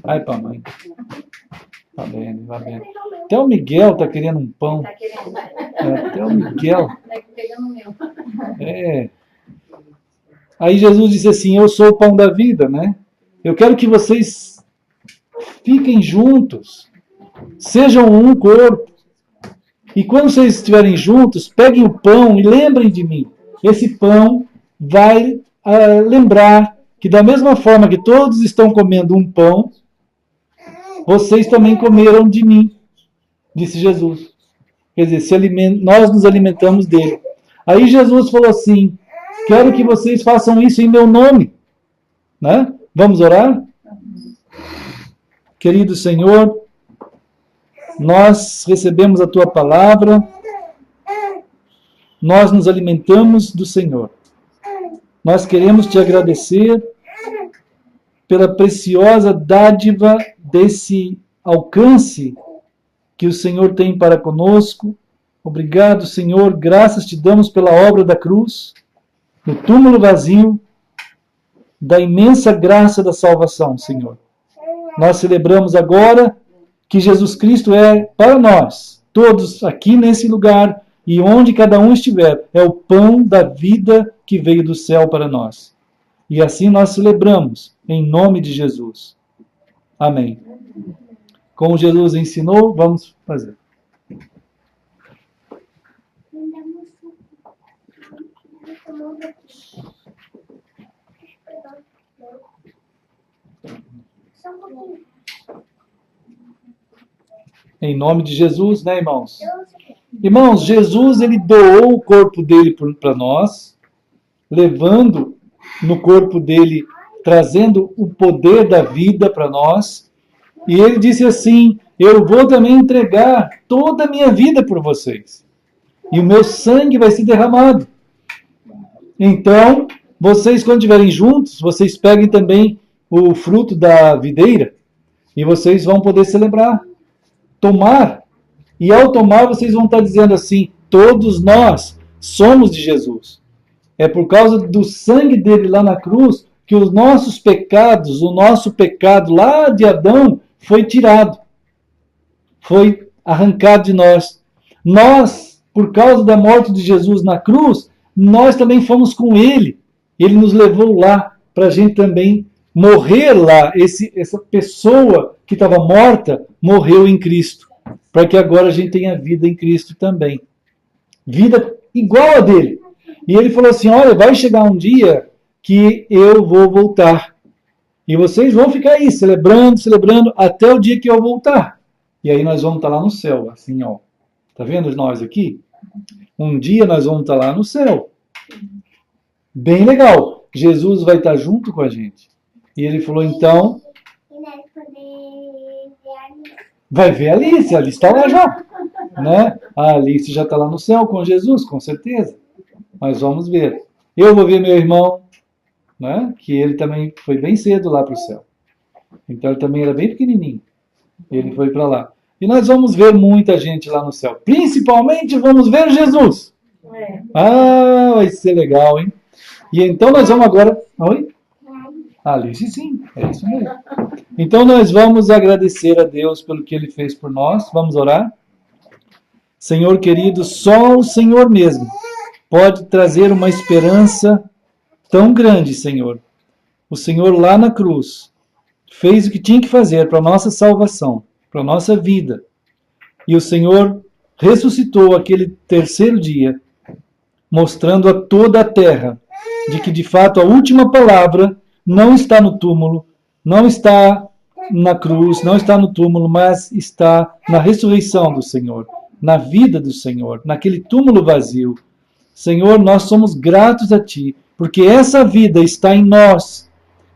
Ai, pra mãe. Tá bem, vai bem. Até o Miguel tá querendo um pão. Tá querendo. Até o Miguel. Tá pegando o meu. Aí Jesus disse assim, eu sou o pão da vida, né? Eu quero que vocês fiquem juntos. Sejam um corpo. E quando vocês estiverem juntos, peguem o pão e lembrem de mim. Esse pão vai lembrar que da mesma forma que todos estão comendo um pão, vocês também comeram de mim, disse Jesus. Quer dizer, nós nos alimentamos dele. Aí Jesus falou assim, quero que vocês façam isso em meu nome. Né? Vamos orar? Querido Senhor, nós recebemos a Tua palavra, nós nos alimentamos do Senhor. Nós queremos Te agradecer pela preciosa dádiva desse alcance que o Senhor tem para conosco. Obrigado, Senhor, graças Te damos pela obra da cruz, no túmulo vazio, da imensa graça da salvação, Senhor. Nós celebramos agora que Jesus Cristo é para nós, todos aqui nesse lugar e onde cada um estiver, é o pão da vida que veio do céu para nós. E assim nós celebramos, em nome de Jesus. Amém. Como Jesus ensinou, vamos fazer. Em nome de Jesus, né, irmãos? Irmãos, Jesus, ele doou o corpo dele para nós, levando no corpo dele, trazendo o poder da vida para nós. E ele disse assim, eu vou também entregar toda a minha vida por vocês. E o meu sangue vai ser derramado. Então, vocês, quando estiverem juntos, vocês peguem também o fruto da videira e vocês vão poder celebrar. tomar. E ao tomar, vocês vão estar dizendo assim: todos nós somos de Jesus. É por causa do sangue dele lá na cruz que os nossos pecados, o nosso pecado lá de Adão foi tirado. Foi arrancado de nós. Nós, por causa da morte de Jesus na cruz, nós também fomos com ele. Ele nos levou lá para a gente também morrer lá. Essa pessoa que estava morta morreu em Cristo. Para que agora a gente tenha vida em Cristo também. Vida igual a dele. E ele falou assim: olha, vai chegar um dia que eu vou voltar. E vocês vão ficar aí, celebrando, celebrando, até o dia que eu voltar. E aí nós vamos estar lá no céu, assim, ó. Tá vendo nós aqui? Um dia nós vamos estar lá no céu. Bem legal. Jesus vai estar junto com a gente. E ele falou, então... vai ver a Alice. A Alice está lá já. Né? A Alice já está lá no céu com Jesus, com certeza. Mas vamos ver. Eu vou ver meu irmão, né? Que ele também foi bem cedo lá para o céu. Então ele também era bem pequenininho. Ele foi para lá. E nós vamos ver muita gente lá no céu. Principalmente vamos ver Jesus. Ah, vai ser legal, hein? E então nós vamos agora... oi? Alice, sim. É isso mesmo. Então nós vamos agradecer a Deus pelo que Ele fez por nós. Vamos orar? Senhor querido, só o Senhor mesmo pode trazer uma esperança tão grande, Senhor. O Senhor lá na cruz fez o que tinha que fazer para a nossa salvação, para a nossa vida. E o Senhor ressuscitou aquele terceiro dia, mostrando a toda a terra de que, de fato, a última palavra não está no túmulo, não está na cruz, não está no túmulo, mas está na ressurreição do Senhor, na vida do Senhor, naquele túmulo vazio. Senhor, nós somos gratos a Ti, porque essa vida está em nós,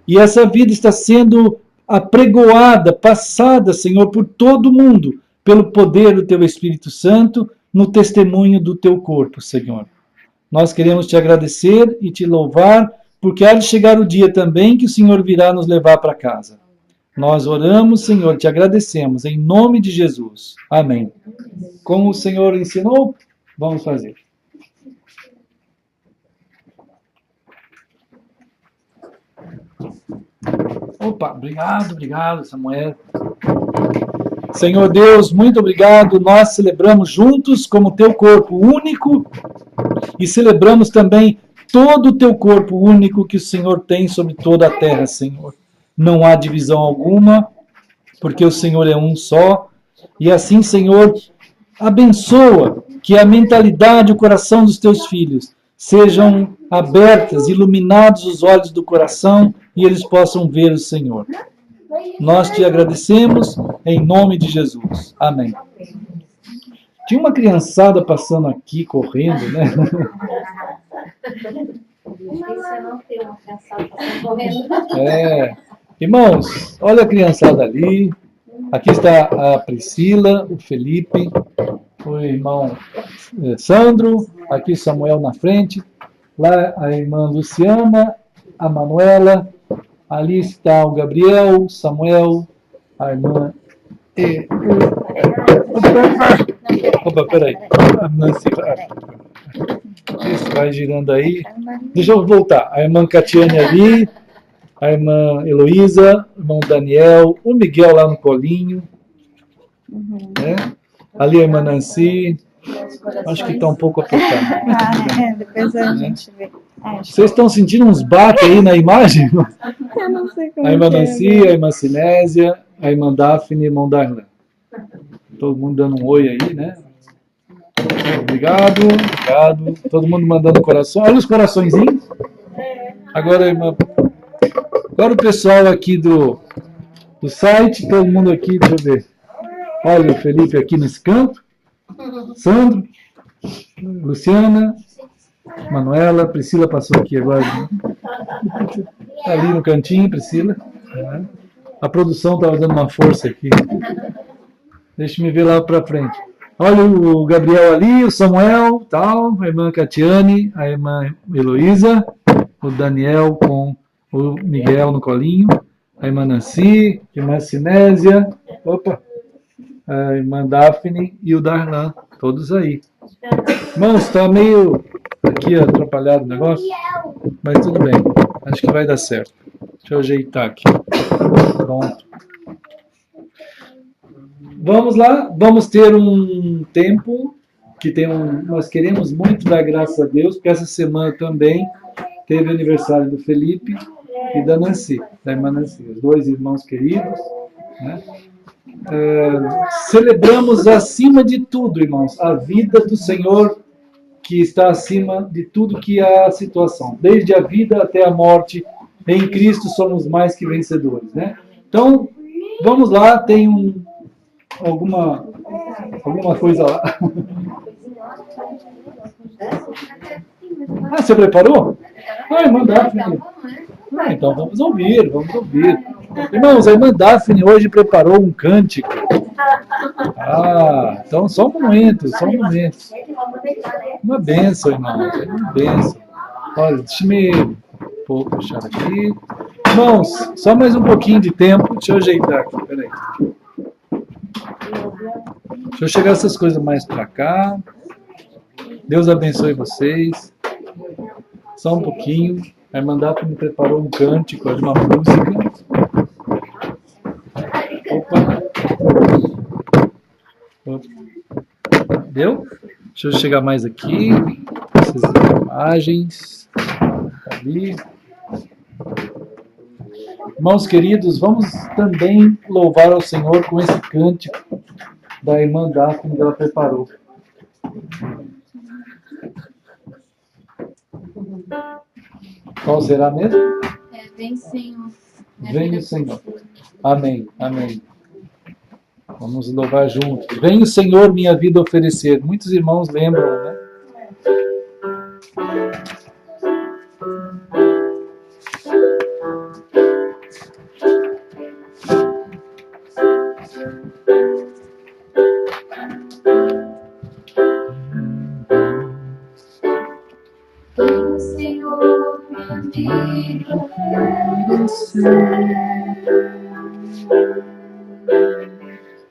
e essa vida está sendo apregoada, passada, Senhor, por todo mundo, pelo poder do Teu Espírito Santo, no testemunho do Teu corpo, Senhor. Nós queremos Te agradecer e Te louvar, porque há de chegar o dia também que o Senhor virá nos levar para casa. Nós oramos, Senhor, Te agradecemos, em nome de Jesus. Amém. Como o Senhor ensinou, vamos fazer. Opa, obrigado, Samuel. Senhor Deus, muito obrigado. Nós celebramos juntos como Teu corpo único e celebramos também todo o Teu corpo único que o Senhor tem sobre toda a terra, Senhor. Não há divisão alguma, porque o Senhor é um só. E assim, Senhor, abençoa que a mentalidade e o coração dos Teus filhos sejam abertas, iluminados os olhos do coração e eles possam ver o Senhor. Nós Te agradecemos em nome de Jesus. Amém. Tinha uma criançada passando aqui, correndo, né? Irmãos, olha a criançada ali. Aqui está a Priscila, o Felipe, o irmão Sandro, aqui Samuel na frente, lá a irmã Luciana, a Manuela, ali está o Gabriel, o Samuel, a irmã... Opa, peraí. A Nancy... Isso, vai girando aí. Deixa eu voltar. A irmã Catiane ali, a irmã Heloísa, o irmão Daniel, o Miguel lá no colinho. Né? Ali a irmã Nancy. Acho que está um pouco apertado. Depois a gente vê. Vocês estão sentindo uns baques aí na imagem? Eu não sei como a irmã Nancy, a irmã Sinésia, a irmã Daphne e o irmão Darlan. Todo mundo dando um oi aí, né? Obrigado. Todo mundo mandando coração. Olha os coraçõezinhos. Agora, irmã. Agora o pessoal aqui do site, todo mundo aqui, deixa eu ver. Olha o Felipe aqui nesse canto. Sandro, Luciana, Manuela, Priscila passou aqui agora. Ali no cantinho, Priscila. A produção estava dando uma força aqui. Deixa eu ver lá para frente. Olha o Gabriel ali, o Samuel, tal, a irmã Catiane, a irmã Heloísa, o Daniel com o Miguel no colinho, a irmã Nancy, a irmã Sinésia, opa, a irmã Daphne e o Darlan, todos aí. Irmãos, está meio aqui atrapalhado o negócio, mas tudo bem, acho que vai dar certo. Deixa eu ajeitar aqui. Pronto. Vamos lá, vamos ter um tempo que nós queremos muito dar graças a Deus, porque essa semana também teve o aniversário do Felipe e da Nancy, da irmã Nancy, os dois irmãos queridos, né? Celebramos acima de tudo, irmãos, a vida do Senhor que está acima de tudo que é a situação, desde a vida até a morte. Em Cristo somos mais que vencedores, né? Então, vamos lá, tem alguma coisa lá. Ah, você preparou? Ah, irmã Daphne. Ah, então vamos ouvir. Irmãos, a irmã Daphne hoje preparou um cântico. Ah, então só um momento. Uma bênção, irmãos, uma bênção. Olha, deixa-me puxar aqui. Irmãos, só mais um pouquinho de tempo. Deixa eu ajeitar aqui, peraí. Deixa eu chegar essas coisas mais para cá. Deus abençoe vocês. Só um pouquinho. A irmã Daphne me preparou um cântico de uma música. Opa. Deu? Deixa eu chegar mais aqui. Essas imagens. Ali. Irmãos queridos, vamos também louvar ao Senhor com esse cântico da irmã Daphne que ela preparou. Qual será mesmo? Vem, Senhor. Vem o Senhor. Amém, amém. Vamos louvar juntos. Vem o Senhor minha vida oferecer. Muitos irmãos lembram, né?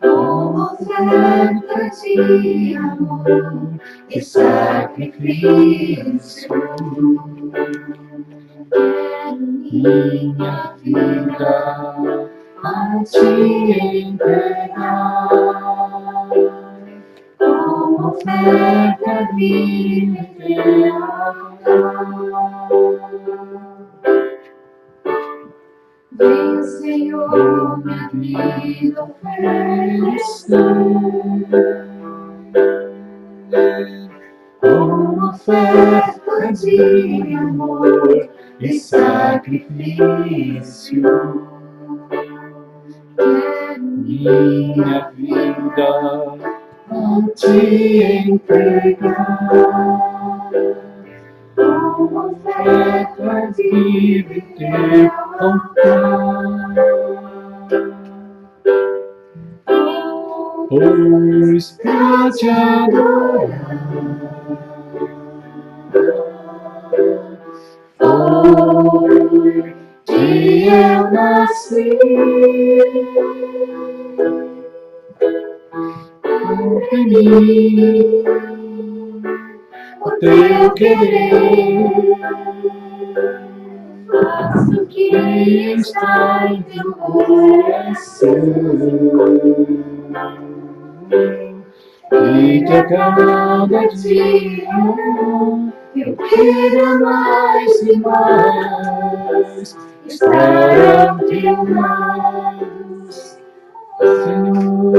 Como oferta de amor e sacrifício, quero minha vida a te entregar. Como oferta viva em teu altar. Venha, Senhor, minha vida oferecer, como oferta de amor e sacrifício. Quero minha vida a te entregar, como oferta viva em teu altar. Pois pra te adorar foi que eu nasci. Cumpre-me o teu querer, faça o que está em teu coração, e que a cada dia eu queira mais e mais estar a teu lado, Senhor.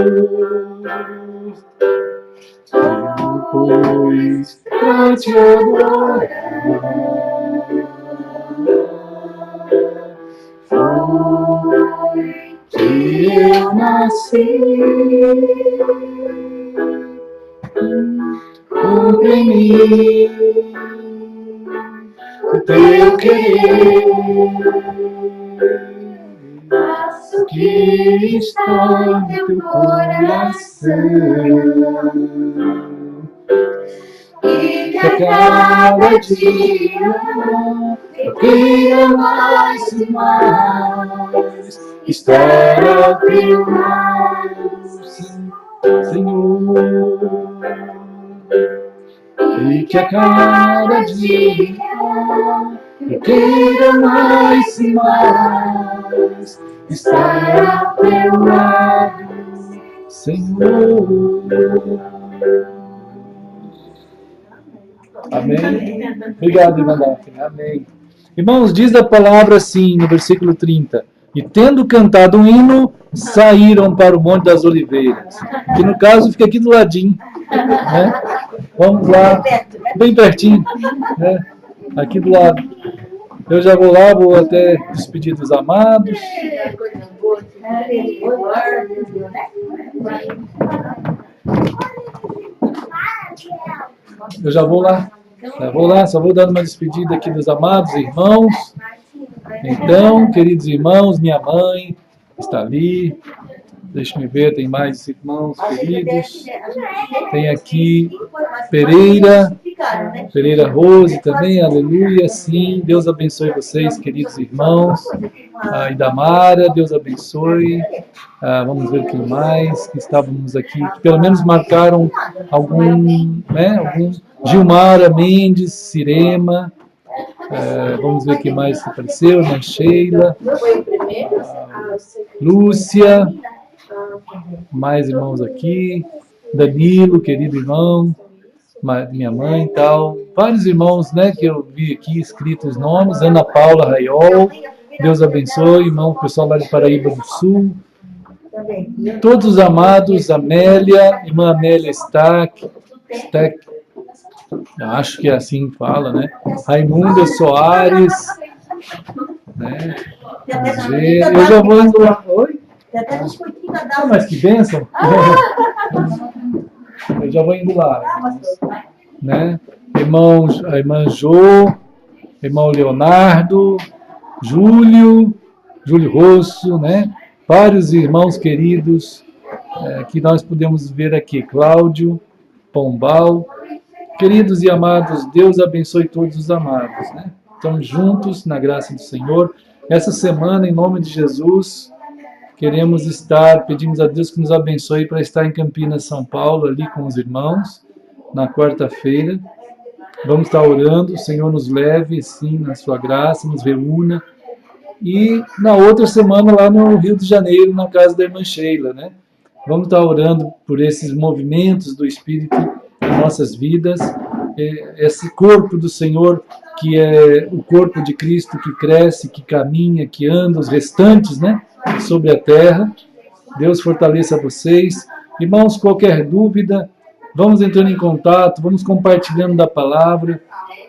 Pois pra te adorar foi que eu nasci. Cumpre-me o teu querer, faça o que está em teu coração, e que a cada dia eu queira mais e mais estar ao teu lado, Senhor, e que a cada dia eu queira mais e mais estar ao teu lado, Senhor. Amém. Obrigado, irmã Daphne. Amém. Irmãos, diz a palavra assim no versículo 30. E tendo cantado um hino, saíram para o Monte das Oliveiras. Que no caso fica aqui do ladinho. Né? Vamos lá, bem pertinho. Né? Aqui do lado. Eu já vou lá, vou até despedir dos amados. Eu já vou lá. Só vou dando uma despedida aqui dos amados irmãos. Então, queridos irmãos, minha mãe está ali. Deixa-me ver, tem mais irmãos queridos. Tem aqui Pereira Rose também, aleluia, sim. Deus abençoe vocês, queridos irmãos. A Idamara, Deus abençoe. Vamos ver quem mais que estávamos aqui, que pelo menos marcaram algum, né? Gilmara Mendes, Cirema. Vamos ver quem mais apareceu, né? Sheila, Lúcia, mais irmãos aqui, Danilo, querido irmão, minha mãe e tal, vários irmãos, né, que eu vi aqui escritos os nomes, Ana Paula Raiol, Deus abençoe, irmão, pessoal lá de Paraíba do Sul, todos os amados, Amélia, irmã Amélia Stack, acho que é assim que fala, né? Raimunda Soares, né? Vamos ver. Eu já vou indo lá. Oi? Mas que bênção! Eu já vou indo lá, né? A irmã Jo, irmão Leonardo, Júlio Rosso, né? Vários irmãos queridos que nós podemos ver aqui. Cláudio, Pombal. Queridos e amados, Deus abençoe todos os amados, né? Estamos juntos na graça do Senhor. Essa semana, em nome de Jesus, queremos pedimos a Deus que nos abençoe para estar em Campinas, São Paulo, ali com os irmãos, na quarta-feira. Vamos estar orando, o Senhor nos leve, sim, na sua graça, nos reúna. E na outra semana, lá no Rio de Janeiro, na casa da irmã Sheila, né? Vamos estar orando por esses movimentos do Espírito em nossas vidas, esse corpo do Senhor, que é o corpo de Cristo, que cresce, que caminha, que anda, os restantes, né, sobre a terra. Deus fortaleça vocês. Irmãos, qualquer dúvida, vamos entrando em contato, vamos compartilhando da palavra,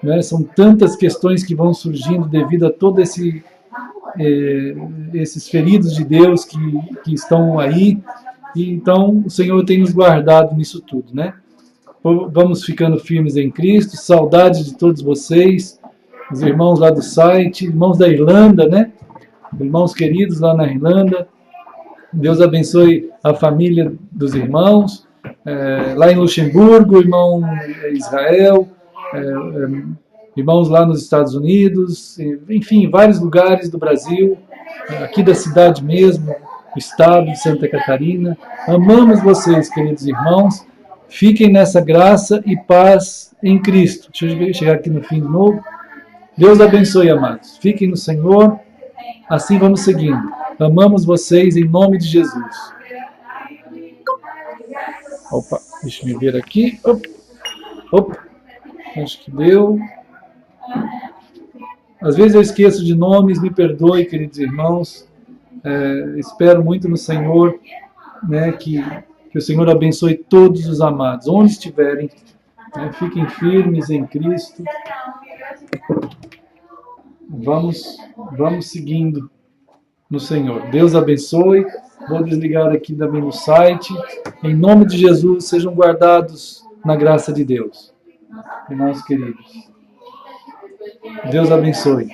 né? São tantas questões que vão surgindo devido a todos esses feridos de Deus que estão aí, e então o Senhor tem nos guardado nisso tudo, né? Vamos ficando firmes em Cristo, saudades de todos vocês, os irmãos lá do site, irmãos da Irlanda, né? Irmãos queridos lá na Irlanda, Deus abençoe a família dos irmãos, lá em Luxemburgo, irmão Israel, irmãos lá nos Estados Unidos, enfim, vários lugares do Brasil, aqui da cidade mesmo, estado de Santa Catarina. Amamos vocês, queridos irmãos. Fiquem nessa graça e paz em Cristo. Deixa eu chegar aqui no fim de novo. Deus abençoe, amados. Fiquem no Senhor. Assim vamos seguindo. Amamos vocês em nome de Jesus. Opa, deixa eu ver aqui. Opa. Acho que deu. Às vezes eu esqueço de nomes, me perdoe, queridos irmãos. Espero muito no Senhor, né, que o Senhor abençoe todos os amados, onde estiverem, né, fiquem firmes em Cristo. Vamos seguindo no Senhor. Deus abençoe. Vou desligar aqui também no site. Em nome de Jesus, sejam guardados na graça de Deus. Irmãos queridos. Deus abençoe.